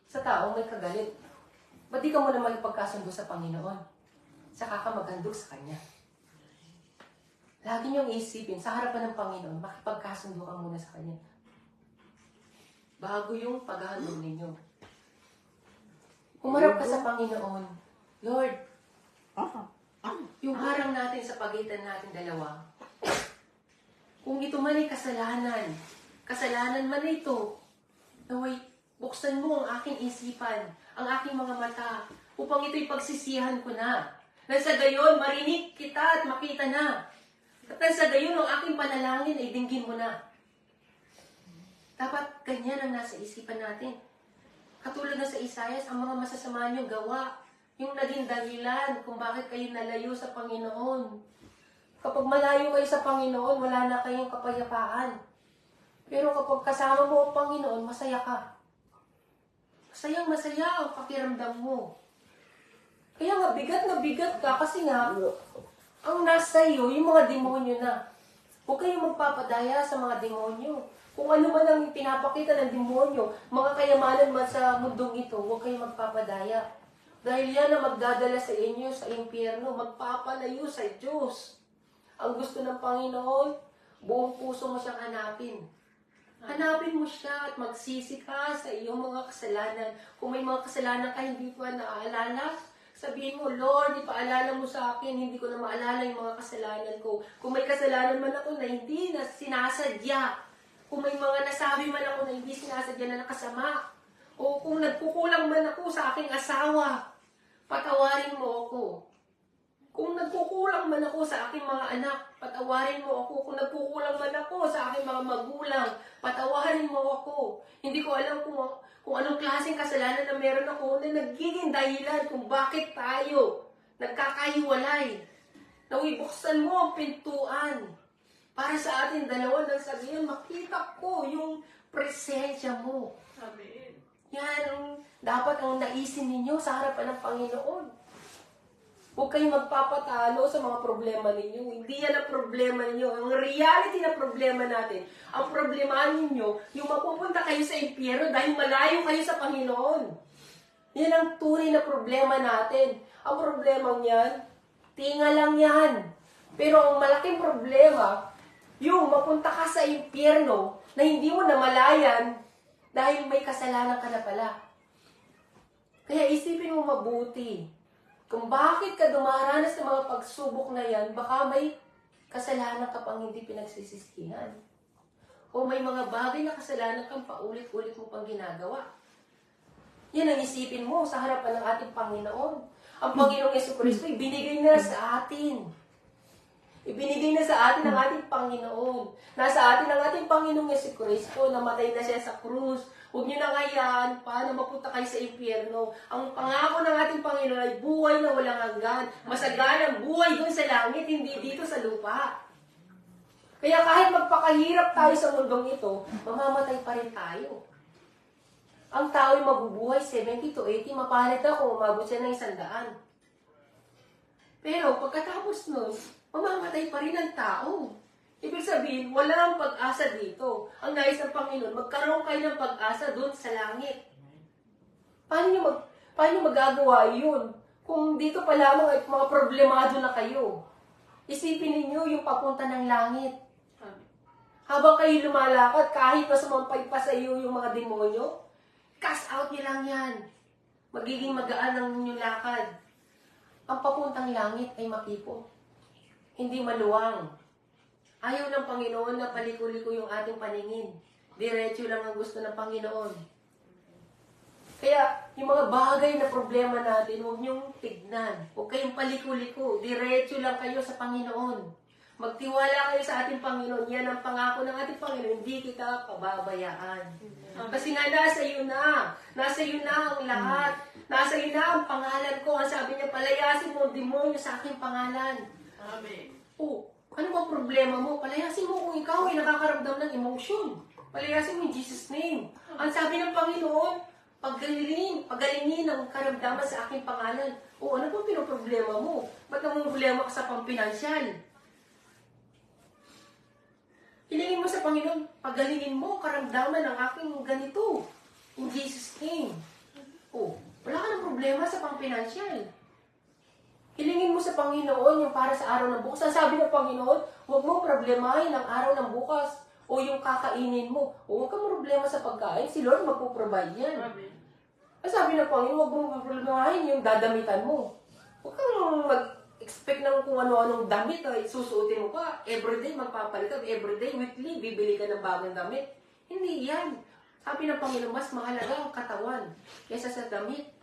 sa taong may kagalit. Ba't di ka muna makipagkasundo sa Panginoon? Saka ka maghandog sa Kanya. Lagi niyong isipin, sa harapan ng Panginoon, makipagkasundo ka muna sa Kanya. Bago yung paghahandog ninyo. Humarap ka sa Panginoon. Lord, yung harang natin sa pagitan natin dalawa, kung ito man ay kasalanan man ito, naway, buksan mo ang aking isipan, ang aking mga mata, upang ito'y pagsisihan ko na. Nang sa gayon, marinig kita at makita na. At nang sa gayon, ang aking panalangin ay dinggin mo na. Dapat ganyan ang nasa isipan natin. Katulad na sa Isaiah, ang mga masasama niyong gawa, yung naging dahilan kung bakit kayo nalayo sa Panginoon. Kapag malayo kayo sa Panginoon, wala na kayong kapayapaan. Pero kapag kasama mo ang Panginoon, masaya ka. Masayang masaya ang pakiramdam mo. Kaya nga, bigat ka kasi nga, ang nasa iyo, yung mga demonyo na. Huwag kayong magpapadaya sa mga demonyo. Kung ano man ang pinapakita ng demonyo, mga kayamanan man sa mundong ito, huwag kayong magpapadaya. Dahil yan ang magdadala sa inyo sa impyerno, magpapalayo sa Diyos. Ang gusto ng Panginoon, buong puso mo siyang hanapin. Hanapin mo siya at magsisi ka sa iyong mga kasalanan. Kung may mga kasalanan ka hindi pa naaalala, sabihin mo, Lord, ipaalala mo sa akin, hindi ko na maalala yung mga kasalanan ko. Kung may kasalanan man ako na hindi na sinasadya, kung may mga nasabi man ako na hindi sinasadya na nakasama, o kung nagkukulang man ako sa aking asawa, patawarin mo ako. Kung nagkukulang man ako sa aking mga anak, patawarin mo ako. Kung nagkukulang man ako sa aking mga magulang, patawarin mo ako. Hindi ko alam kung anong klaseng kasalanan na meron ako na nagiging dahilan kung bakit tayo nagkakahiwalay. Nawibuksan mo ang pintuan para sa ating dalawa nang sabihin, makita ko yung presensya mo. Amen. Yan ang dapat ang naisin ninyo sa harapan ng Panginoon. Huwag kayong magpapatalo sa mga problema ninyo. Hindi yan ang problema ninyo. Ang reality na problema natin, ang problema ninyo, yung mapupunta kayo sa impyerno dahil malayo kayo sa Panginoon. Yan ang tunay na problema natin. Ang problema niyan, tinga lang yan. Pero ang malaking problema, yung mapunta ka sa impyerno na hindi mo namalayan dahil may kasalanan ka na pala. Kaya isipin mo mabuti. Kung bakit ka dumaranas ng mga pagsubok na yan, baka may kasalanan ka pang hindi pinagsisisihan. O may mga bagay na kasalanan kang paulit-ulit mo pang ginagawa. Yan ang isipin mo sa harapan ng ating Panginoon. Ang Panginoong Jesucristo, ibinigay na sa atin. Ibinigay na sa atin ng ating Panginoon. Nasa atin ang ating Panginoong Jesucristo, namatay na siya sa krus. Huwag niyo na kayaan, paano mapunta kayo sa impyerno. Ang pangako ng ating Panginoon ay buhay na walang hanggan. Masaganang buhay doon sa langit, hindi dito sa lupa. Kaya kahit magpakahirap tayo sa mundong ito, mamamatay pa rin tayo. Ang tao ay mabubuhay 70 to 80, mapalit na kung umabot siya ng 100. Pero pagkatapos nun, mamamatay pa rin ang tao. Ibig sabihin, wala ang pag-asa dito. Ang nais ng Panginoon, magkaroon kayo ng pag-asa doon sa langit. Paano nyo magagawa yun? Kung dito pa lamang ay mga problemado na kayo. Isipin ninyo yung papunta ng langit. Habang kayo lumalakad, kahit na sumampay pa sa iyo yung mga demonyo, cast out nyo lang yan. Magiging magaan ang inyong lakad. Ang papuntang langit ay makipo. Hindi maluwang. Ayaw ng Panginoon na paliko-liko yung ating paningin. Diretso lang ang gusto ng Panginoon. Kaya, yung mga bagay na problema natin, huwag niyong tignan. Huwag kayong paliko-liko. Diretso lang kayo sa Panginoon. Magtiwala kayo sa ating Panginoon. Yan ang pangako ng ating Panginoon. Hindi kita pababayaan. Kasi nga, nasa iyo na. Nasa iyo na ang lahat. Nasa iyo na ang pangalan ko. Ang sabi niya, palayasin mo ang demonyo sa aking pangalan. Amen. Oh, ano ba problema mo? Palayasin mo kung ikaw ay nakakaramdam ng emosyon. Palayasin mo in Jesus' name. Ang sabi ng Panginoon, pagalingin ang karamdaman sa aking pangalan. O, ano ba pinoproblema mo? Ba't ang problema ka sa pampinansyal? Hilingin mo sa Panginoon, pagalingin mo ang karamdaman ng aking ganito. In Jesus' name. O, wala ka ng problema sa pampinansyal. Hilingin mo sa Panginoon yung para sa araw ng bukas. Ang sabi ng Panginoon, huwag mo problemahin ang araw ng bukas o yung kakainin mo. O huwag kang problema sa pagkain. Si Lord magpuprovide yan. Amen. Ang sabi ng Panginoon, huwag mo problemahin yung dadamitan mo. Huwag kang mag-expect ng kung ano-anong damit ay susuotin mo pa. Everyday magpapalit ka. Everyday, weekly, bibili ka ng bagong damit. Hindi yan. Sabi ng Panginoon, mas mahalaga ang katawan kaysa sa damit.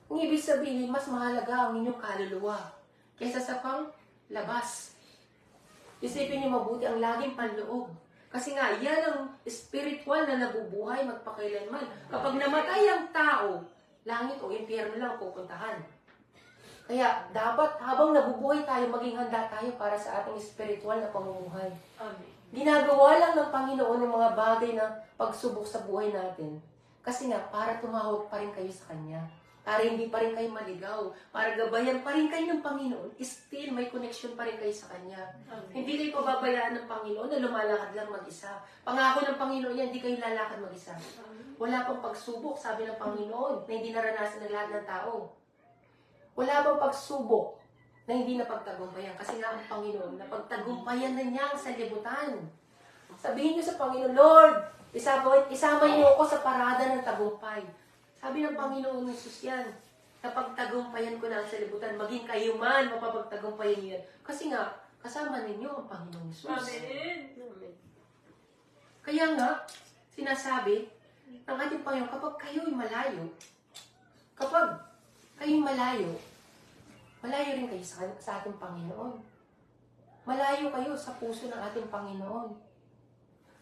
Ang ibig sabihin, mas mahalaga ang inyong kaluluwa kaysa sa panglabas. Isipin niyo mabuti ang laging panloob. Kasi nga, yan ang spiritual na nabubuhay magpakailanman. Kapag namatay ang tao, langit o impyerno lang pupuntahan. Kaya dapat habang nabubuhay tayo, maging handa tayo para sa ating spiritual na pamumuhay. Amen. Ginagawa lang ng Panginoon yung mga bagay na pagsubok sa buhay natin. Kasi nga, para tumawag pa rin kayo sa Kanya. para hindi pa rin kayo maligaw, para gabayan pa rin kayo ng Panginoon, still may connection pa rin kayo sa Kanya. Hindi kayo pababayaan ng Panginoon na lumalakad lang mag-isa. Pangako ng Panginoon yan, hindi kayo lalakad mag-isa. Wala pang pagsubok, sabi ng Panginoon, na hindi naranasan ng lahat ng tao. Wala pang pagsubok na hindi napagtagumpayan. Kasi nga ang Panginoon, napagtagumpayan na niya ang salibutan. Sabihin niyo sa Panginoon, Lord, isama niyo ako sa parada ng tagumpay. Sabi ng Panginoon Jesus yan, napagtagumpayan ko na ang salibutan, maging kayo man, mapapagtagumpayan niyo yan. Kasi nga, kasama ninyo ang Panginoon Jesus. Amen. Kaya nga, sinasabi ng ating Panginoon, kapag kayo'y malayo, malayo rin kayo sa ating Panginoon. Malayo kayo sa puso ng ating Panginoon.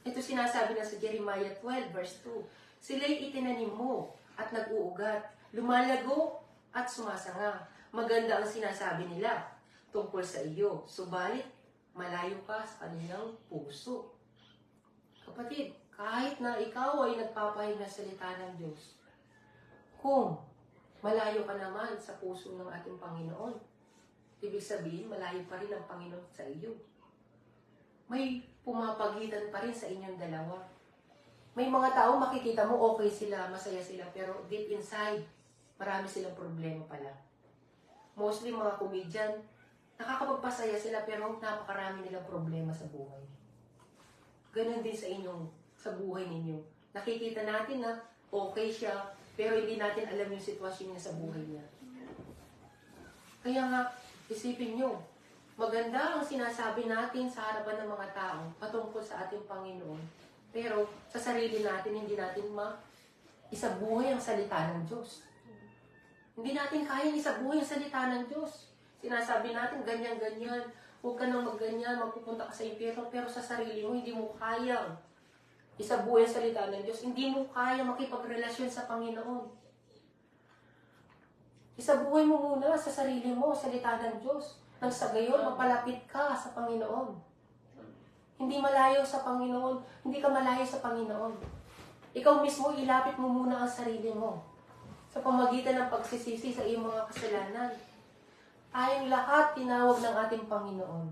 Ito sinasabi na sa Jeremiah 12 verse 2, sila'y itinanim mo at nag-uugat, lumalago at sumasanga. Maganda ang sinasabi nila tungkol sa iyo, subalit malayo ka sa kanilang puso. Kapatid, kahit na ikaw ay nagpapahayag ng salita ng Diyos, kung malayo ka naman sa puso ng ating Panginoon, ibig sabihin, malayo pa rin ang Panginoon sa iyo. May pumapagitan pa rin sa inyong dalawa. May mga tao makikita mo okay sila, masaya sila, pero deep inside, marami silang problema pala. Mostly mga comedian, nakakapagpasaya sila pero napakarami nilang problema sa buhay. Ganon din sa buhay ninyo. Nakikita natin na okay siya, pero hindi natin alam yung sitwasyon niya sa buhay niya. Kaya nga, isipin nyo, maganda ang sinasabi natin sa harapan ng mga tao patungkol sa ating Panginoon. Pero sa sarili natin, hindi natin isabuhay ang salita ng Diyos. Hindi natin kayang isabuhay ang salita ng Diyos. Sinasabi natin, ganyan-ganyan, huwag ka nang magganyan, magpupunta ka sa impyerno, pero sa sarili mo, hindi mo kayang isabuhay ang salita ng Diyos. Hindi mo kayang makipagrelasyon sa Panginoon. Isabuhay mo muna sa sarili mo, salita ng Diyos. Nang sa gayon, mapalapit ka sa Panginoon. Hindi malayo sa Panginoon. Hindi ka malayo sa Panginoon. Ikaw mismo, ilapit mo muna ang sarili mo. Sa pamagitan ng pagsisisi sa iyong mga kasalanan. Tayong lahat tinawag ng ating Panginoon.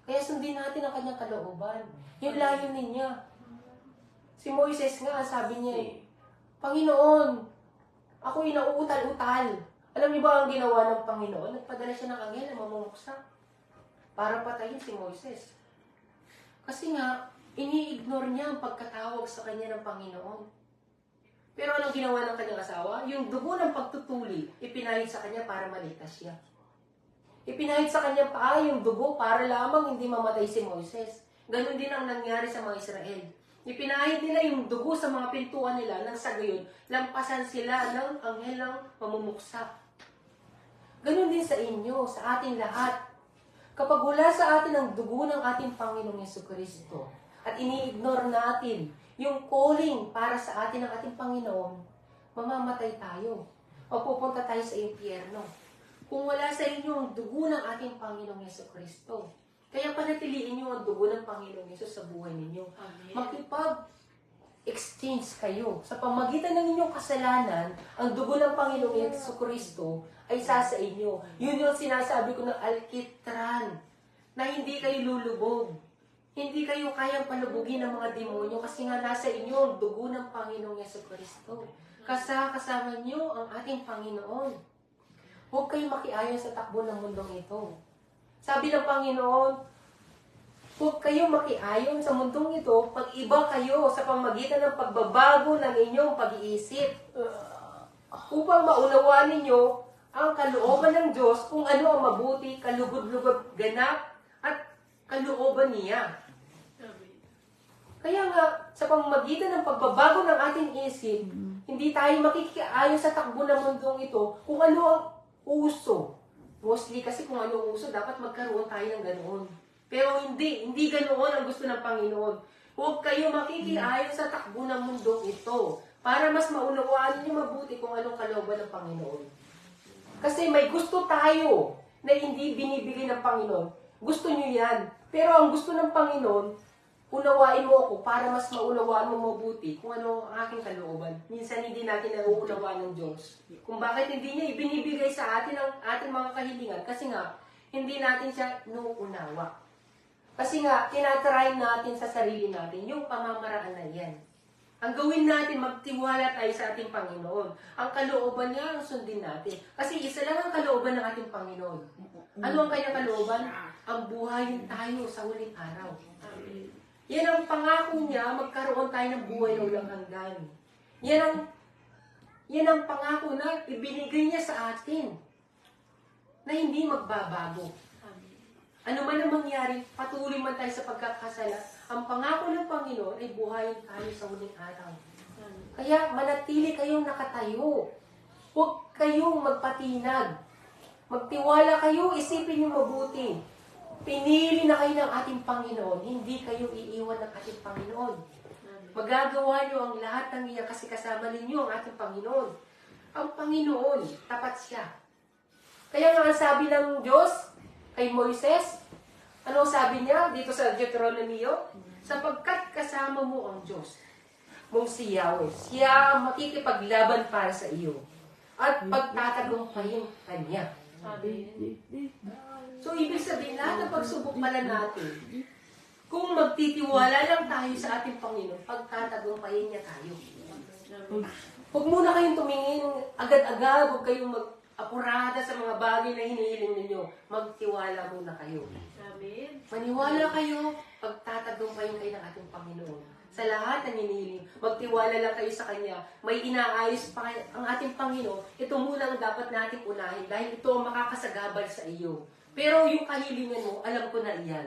Kaya sundin natin ang kanyang kalooban. Yung layunin niya. Si Moises nga, sabi niya Panginoon, ako'y nauutal-utal. Alam niyo ba ang ginawa ng Panginoon? Nagpadala siya ng anghel na mamumuksa para patayin si Moises. Kasi nga, ini-ignore niya ang pagkatawag sa kanya ng Panginoon. Pero anong ginawa ng kanyang asawa? Yung dugo ng pagtutuli, ipinahid sa kanya para maligtas siya. Ipinahid sa kanya pa yung dugo para lamang hindi mamatay si Moises. Ganon din ang nangyari sa mga Israel. Ipinahid nila yung dugo sa mga pintuan nila nang sa gayon, lampasan sila ng anghel ng mamumuksa. Ganon din sa inyo, sa ating lahat. Kapag wala sa atin ang dugo ng ating Panginoong Jesucristo at ini-ignore natin yung calling para sa atin ng ating Panginoon, mamamatay tayo. Mapupunta tayo sa impyerno. Kung wala sa inyo ang dugo ng ating Panginoong Jesucristo, kaya panatiliin niyo ang dugo ng Panginoong Yesus sa buhay ninyo. Amen. Makipag-exchange kayo. Sa pamagitan ng inyong kasalanan, ang dugo ng Panginoong Jesucristo ay sa inyo. Yun yung sinasabi ko ng alkitran, na hindi kayo lulubog. Hindi kayo kayang palubugin ng mga demonyo kasi nga nasa inyo ang dugo ng Panginoong Jesucristo. Kasama niyo ang ating Panginoon. Huwag kayong makiayon sa takbo ng mundong ito. Sabi ng Panginoon, huwag kayong makiayon sa mundong ito pag iba kayo sa pamagitan ng pagbabago ng inyong pag-iisip. Upang maunawaan ninyo ang kalooban ng Diyos kung ano ang mabuti, kalugod-lugod, ganap, at kalooban niya. Kaya nga, sa pamamagitan ng pagbabago ng ating isip, hindi tayo makikiayon sa takbo ng mundong ito kung ano ang uso. Mostly kasi kung ano ang uso, dapat magkaroon tayo ng ganoon. Pero hindi ganoon ang gusto ng Panginoon. Huwag kayo makikiayon sa takbo ng mundong ito para mas maunawaan niyo mabuti kung anong kalooban ng Panginoon. Kasi may gusto tayo na hindi binibigay ng Panginoon. Gusto niyo yan. Pero ang gusto ng Panginoon, unawain mo ako para mas maunawaan mo mabuti kung ano ang aking kalooban. Minsan hindi natin nauunawaan ng Diyos. Kung bakit hindi niya ibinibigay sa atin ang ating mga kahilingan. Kasi nga, hindi natin siya nuunawa. Kasi nga, tinatry natin sa sarili natin yung pamamaraan na yan. Ang gawin natin, magtiwala tayo sa ating Panginoon. Ang kalooban niya, ang sundin natin. Kasi isa lang ang kalooban ng ating Panginoon. Ano ang kanyang kalooban? Ang buhayin tayo sa huling araw. Yan ang pangako niya, magkaroon tayo ng buhay na walang hanggan. Yan ang pangako na ibinigay niya sa atin na hindi magbabago. Ano man ang mangyari, patuloy man tayo sa pagkakasala, ang pangako ng Panginoon ay buhayin tayo sa huling araw. Kaya manatili kayong nakatayo. Huwag kayong magpatinag. Magtiwala kayo, isipin niyo mabuti. Pinili na kayo ng ating Panginoon, hindi kayo iiwan ng ating Panginoon. Magagawa niyo ang lahat ng iyan kasi kasama ninyo ang ating Panginoon. Ang Panginoon, tapat siya. Kaya nga ang sabi ng Diyos kay Moises, ano sabi niya dito sa Deuteronomy? Sapagkat kasama mo ang Diyos, mong si Yahweh, siya ang makikipaglaban para sa iyo at pagtatagumpayin kanya. So, ibig sabihin, lahat ng pagsubok pala natin, kung magtitiwala lang tayo sa ating Panginoon, pagtatagumpayin niya tayo. Huwag muna kayong tumingin agad-agad, huwag kayong mag-apurada sa mga bagay na hinihiling ninyo. Magtiwala muna kayo. Maniwala kayo, pagtatagumpayin kayo ng ating Panginoon. Sa lahat ng hinihiling, magtiwala lang kayo sa Kanya. May inaayos pa ang ating Panginoon. Ito muna ang dapat nating unahin dahil ito ang makakasagabal sa iyo. Pero yung kahilingan mo, alam ko na iyan.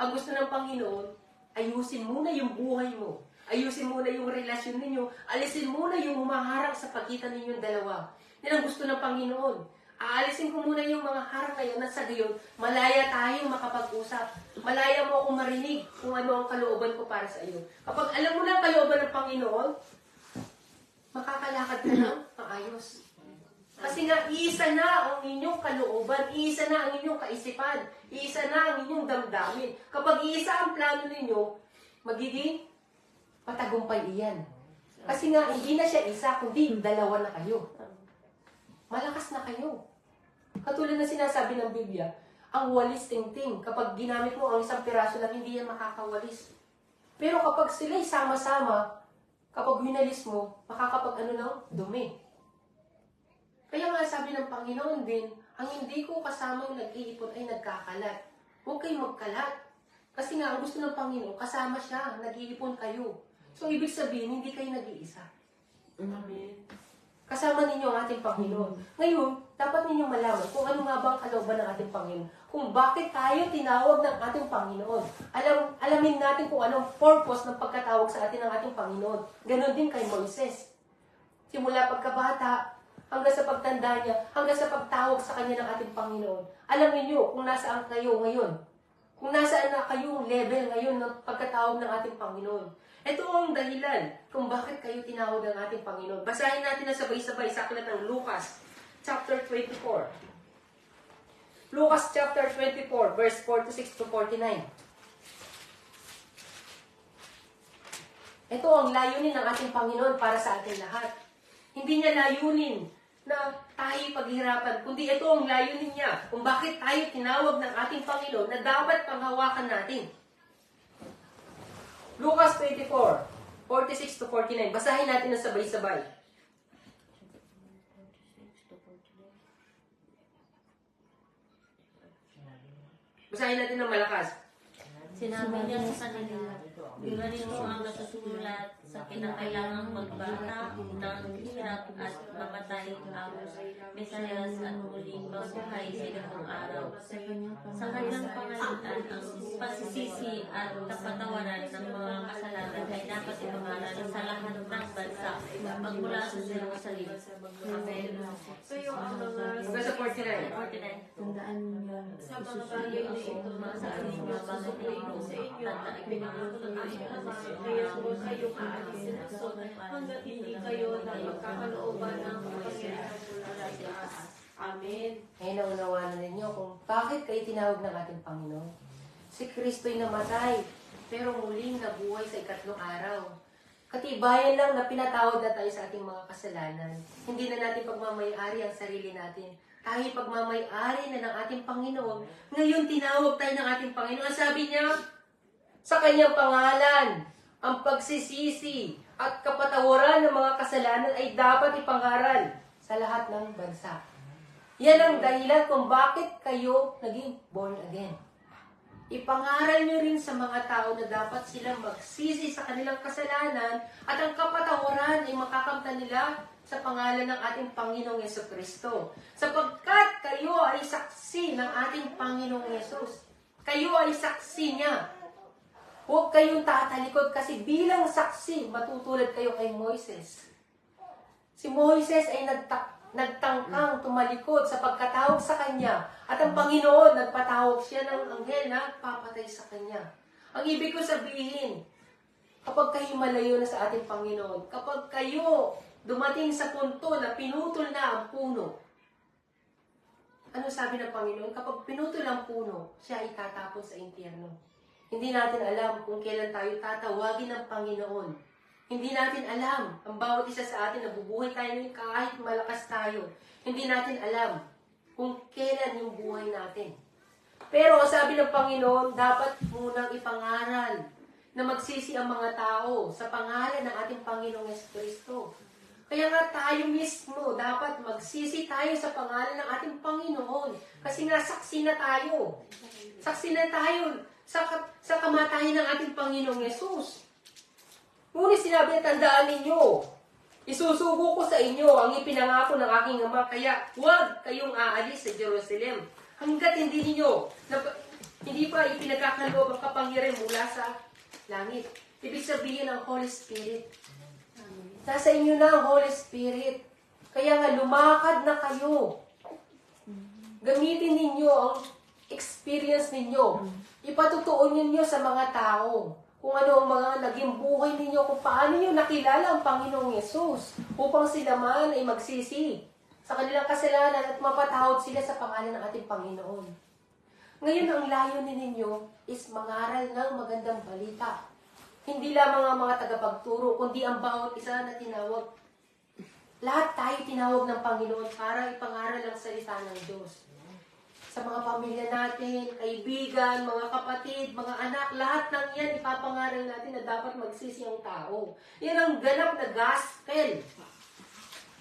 Ang gusto ng Panginoon, ayusin muna yung buhay mo. Ayusin muna yung relasyon ninyo. Alisin muna yung humaharang sa pagitan ninyong dalawa. Yan ang gusto ng Panginoon. Aalisin ko muna yung mga harang ngayon na sa gayon, malaya tayong makapag-usap. Malaya mo akong marinig kung ano ang kalooban ko para sa iyo. Kapag alam mo na ang kalooban ng Panginoon, makakalakad ka ng maayos. Kasi nga, isa na ang inyong kalooban, isa na ang inyong kaisipan, isa na ang inyong damdamin. Kapag isa ang plano ninyo, magiging patagumpay iyan. Kasi nga, hindi na siya isa, kundi dalawa na kayo. Malakas na kayo. Katulad na sinasabi ng Biblia, ang walis tingting, kapag ginamit mo ang isang piraso lang, hindi yan makakawalis. Pero kapag sila'y sama-sama, kapag winalis mo, makakapag-ano ng dumi. Kaya nga sabi ng Panginoon din, ang hindi ko kasamang nag-iipon ay nagkakalat. Huwag kayong magkalat. Kasi nga, ang gusto ng Panginoon, kasama siya, nag-iipon kayo. So, ibig sabihin, hindi kayo nag-iisa. Amen. Kasama ninyo ang ating Panginoon. Ngayon, dapat ninyong malaman kung ano nga ba ang kalooban ng ating Panginoon. Kung bakit tayo tinawag ng ating Panginoon. Alamin natin kung anong purpose ng pagkatawag sa atin ng ating Panginoon. Ganon din kay Moises. Simula pagkabata, hanggang sa pagtanda niya, hanggang sa pagtawag sa kanya ng ating Panginoon. Alam niyo kung nasaan kayo ngayon. Kung nasaan na kayong level ngayon ng pagkatawag ng ating Panginoon. Ito ang dahilan kung bakit kayo tinawag ng ating Panginoon. Basahin natin na sabay-sabay sa aklat ng Lucas, chapter 24. Lucas chapter 24, verse 46 to 49. Ito ang layunin ng ating Panginoon para sa ating lahat. Hindi niya layunin na tayo paghihirapan, kundi ito ang layunin niya kung bakit tayo tinawag ng ating Panginoon na dapat panghawakan natin. Lucas 24, 46 to 49. Basahin natin na sabay-sabay. Basahin natin ng malakas. Sinabi niya sa kanila, ganin mo ang nasusulat sa kinakailangang magbata ng hirap at mamatay ang Mesayas at muling mabuhay sa ilang araw. Sa kanyang pangalitan, ang pagsisisi at kapatawaran ng mga kasalanan ay dapat ipangalan sa lahat ng bansa magmula sa Jerusalem. Amen. So yung ang mga... Sa 49. Tandaan niyo sa mga bagay na ito sa ating mga bagay na sa inyo at ipinangako ng aking Ama, kaya huwag kayong aalisin hanggat hindi kayo na magkakalooban ng kapangyarihan mula sa taas. Amen. Ngayon naunawaan na ninyo kung bakit kayo tinawag ng ating Panginoon. Si Kristo'y namatay pero muling nabuhay sa ikatlong araw. Katibayan lang na pinatawad na tayo sa ating mga kasalanan. Hindi na natin pagmamayari ang sarili natin. Tayo pagmamayari na ng ating Panginoon. Ngayon tinawag tayo ng ating Panginoon. Sabi niya, sa kanyang pangalan, ang pagsisisi at kapatawaran ng mga kasalanan ay dapat ipangaral sa lahat ng bansa. Yan ang dahilan kung bakit kayo naging born again. Ipangaral nyo rin sa mga tao na dapat silang magsisi sa kanilang kasalanan at ang kapatawaran ay makakamtan nila sa pangalan ng ating Panginoong Yesukristo. Sapagkat kayo ay saksi ng ating Panginoong Yesus. Kayo ay saksi niya. Huwag kayong tatalikod kasi bilang saksi, matutulad kayo kay Moises. Si Moises ay nagtangkang tumalikod sa pagkatawag sa kanya at ang Panginoon nagpatawag siya ng anghel na papatay sa kanya. Ang ibig ko sabihin, kapag kayo malayo na sa ating Panginoon, kapag kayo dumating sa punto na pinutol na ang puno, ano sabi ng Panginoon? Kapag pinutol ang puno, siya ay tatapon sa impyerno. Hindi natin alam kung kailan tayo tatawagin ng Panginoon. Hindi natin alam. Ang bawat isa sa atin, nabubuhay tayo ngayon kahit malakas tayo. Hindi natin alam kung kailan yung buhay natin. Pero sabi ng Panginoon, dapat munang ipangaral na magsisi ang mga tao sa pangalan ng ating Panginoong Jesucristo. Kaya nga tayo mismo, dapat magsisi tayo sa pangalan ng ating Panginoon. Kasi nga saksi na tayo. Saksi na tayo sa kamatayan ng ating Panginoong Yesus. Ngunit sinabi na tandaan ninyo, isusugo ko sa inyo ang ipinangako ng aking Ama, kaya huwag kayong aalis sa Jerusalem hanggat hindi pa ipinagkakaloob ang kapangyarihan mula sa langit. Ibig sabihin ang Holy Spirit. Nasa inyo na ang Holy Spirit. Kaya nga lumakad na kayo. Gamitin ninyo ang experience ninyo. Ipatutuon ninyo sa mga tao kung ano ang mga naging buhay ninyo, kung paano nyo nakilala ang Panginoong Yesus upang sila man ay magsisi sa kanilang kasalanan at mapatawad sila sa pangalan ng ating Panginoon. Ngayon, ang layunin ninyo is mangaral ng magandang balita. Hindi lamang ang mga tagapagturo, kundi ang bawat isa na tinawag. Lahat tayo tinawag ng Panginoon para ipangaral ang salita ng Diyos. Sa mga pamilya natin, kaibigan, mga kapatid, mga anak, lahat ng yan ipapangaral natin na dapat magsisi ang tao. Yan ang ganap na gospel.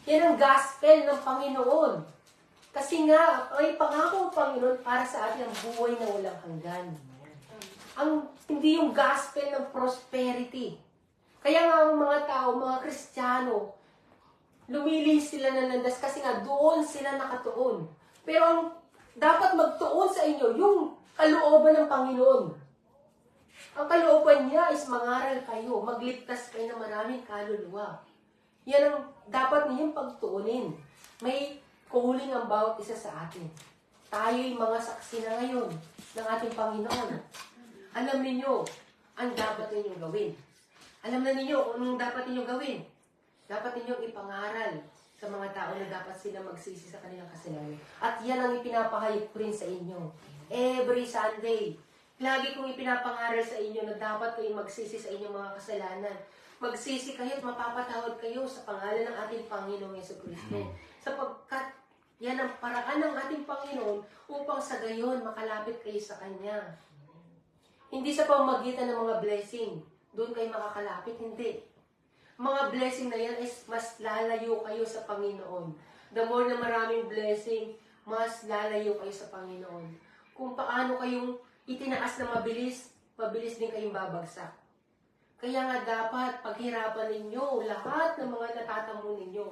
Yan ang gospel ng Panginoon. Kasi nga, ay pangako ng Panginoon para sa atin ang buhay na walang hanggan. Hindi yung gospel ng prosperity. Kaya nga ang mga tao, mga Kristiyano, lumilis sila ng landas kasi nga doon sila nakatuon. Pero ang dapat magtuon sa inyo yung kalooban ng Panginoon. Ang kalooban niya is mangaral kayo, magligtas kayo ng maraming kaluluwa. Yan ang dapat ninyong pagtuunin. May calling ang bawat isa sa atin. Tayo'y mga saksi na ngayon ng ating Panginoon. Alam ninyo ang dapat ninyong gawin. Alam na ninyo kung anong dapat ninyong gawin. Dapat ninyong ipangaral sa mga tao na dapat sila magsisi sa kanilang kasalanan. At yan ang ipinapahayag ko rin sa inyo. Every Sunday, lagi kong ipinapangaral sa inyo na dapat kayong magsisi sa inyong mga kasalanan. Magsisi kayo at mapapatawad kayo sa pangalan ng ating Panginoong Jesucristo. Sapagkat yan ang paraan ng ating Panginoon upang sa gayon makalapit kayo sa Kanya. Hindi sa pamamagitan ng mga blessing. Doon kayo makakalapit, hindi. Mga blessing na yan is mas lalayo kayo sa Panginoon. The more na maraming blessing, mas lalayo kayo sa Panginoon. Kung paano kayong itinaas na mabilis, mabilis din kayong babagsak. Kaya nga dapat paghirapan ninyo lahat ng mga natatamo ninyo.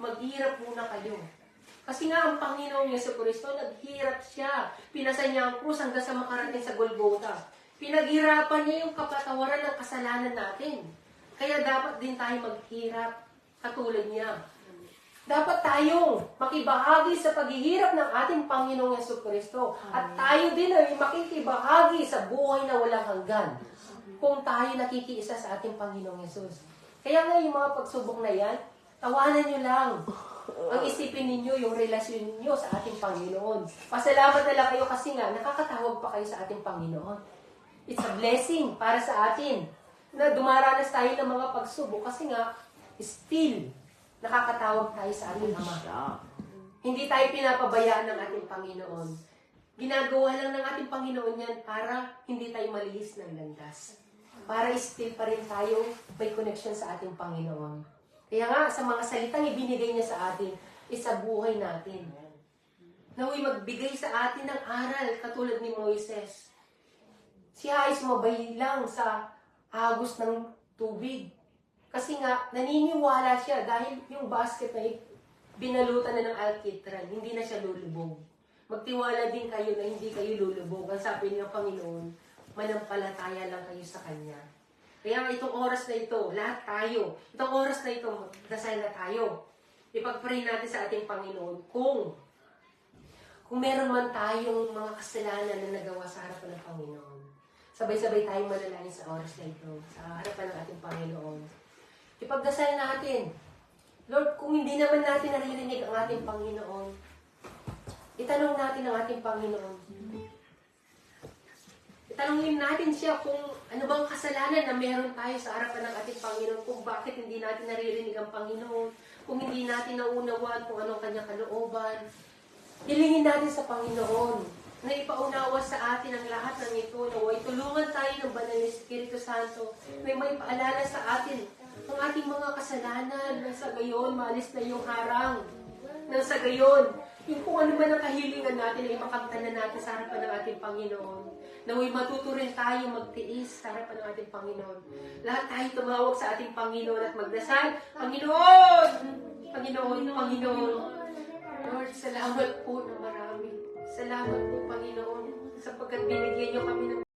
Maghirap muna kayo. Kasi nga ang Panginoong Jesucristo, naghirap siya. Pinasa niya ang krus hanggang sa makarating sa Golgotha. Pinaghirapan niya yung kapatawaran ng kasalanan natin. Kaya dapat din tayo maghirap katulad niya. Dapat tayong makibahagi sa paghihirap ng ating Panginoong Jesucristo. At tayo din ay makikibahagi sa buhay na walang hanggan. Kung tayo nakikiisa sa ating Panginoong Yesus. Kaya nga yung mga pagsubok na yan, tawanan nyo lang. Ang isipin ninyo yung relasyon ninyo sa ating Panginoon. Pasalamat na lang kayo kasi nga nakakatawag pa kayo sa ating Panginoon. It's a blessing para sa atin na dumaranas tayo ng mga pagsubok kasi nga, still, nakakatawag tayo sa ating Ama. Hindi tayo pinapabayaan ng ating Panginoon. Ginagawa lang ng ating Panginoon yan para hindi tayo malihis ng landas. Para still pa rin tayo may connection sa ating Panginoon. Kaya nga, sa mga salitang ibinigay niya sa atin, sa buhay natin. Naway magbigay sa atin ng aral katulad ni Moises. Si ay sumabay lang sa agos ng tubig. Kasi nga, naniniwala siya dahil yung basket na binalutan na ng alkitran, hindi na siya lulubog. Magtiwala din kayo na hindi kayo lulubog. Ang sabi ng Panginoon, manampalataya lang kayo sa Kanya. Kaya nga itong oras na ito, lahat tayo, itong oras na ito, dasal na tayo. Ipag-pray natin sa ating Panginoon kung meron man tayong mga kasalanan na nagawa sa harapan ng Panginoon. Sabay-sabay tayong manalangin sa oras na ito, sa harapan ng ating Panginoon. Ipagdasal natin. Lord, kung hindi naman natin naririnig ang ating Panginoon, itanong natin ang ating Panginoon. Itanongin natin siya kung ano bang kasalanan na meron tayo sa harapan ng ating Panginoon, kung bakit hindi natin naririnig ang Panginoon, kung hindi natin naunawaan kung anong kanyang kalooban. Hilingin natin sa Panginoon na ipaunawa sa atin ang lahat ng ito, naway tulungan tayo ng Banal na Espiritu Santo na may paalala sa atin ang ating mga kasalanan, nang sa gayon, maalis na yung harang. Nang sa gayon, yung kung ano man ang kahilingan natin ay makamtanan natin sa harapan ng ating Panginoon. Naway matuto rin tayo magtiis sa harapan ng ating Panginoon. Lahat tayo tumawag sa ating Panginoon at magdasal, Panginoon! Panginoon, Panginoon! Lord, salamat po na marami. Salamat po, Panginoon, sapagkat binigyan niyo kami ng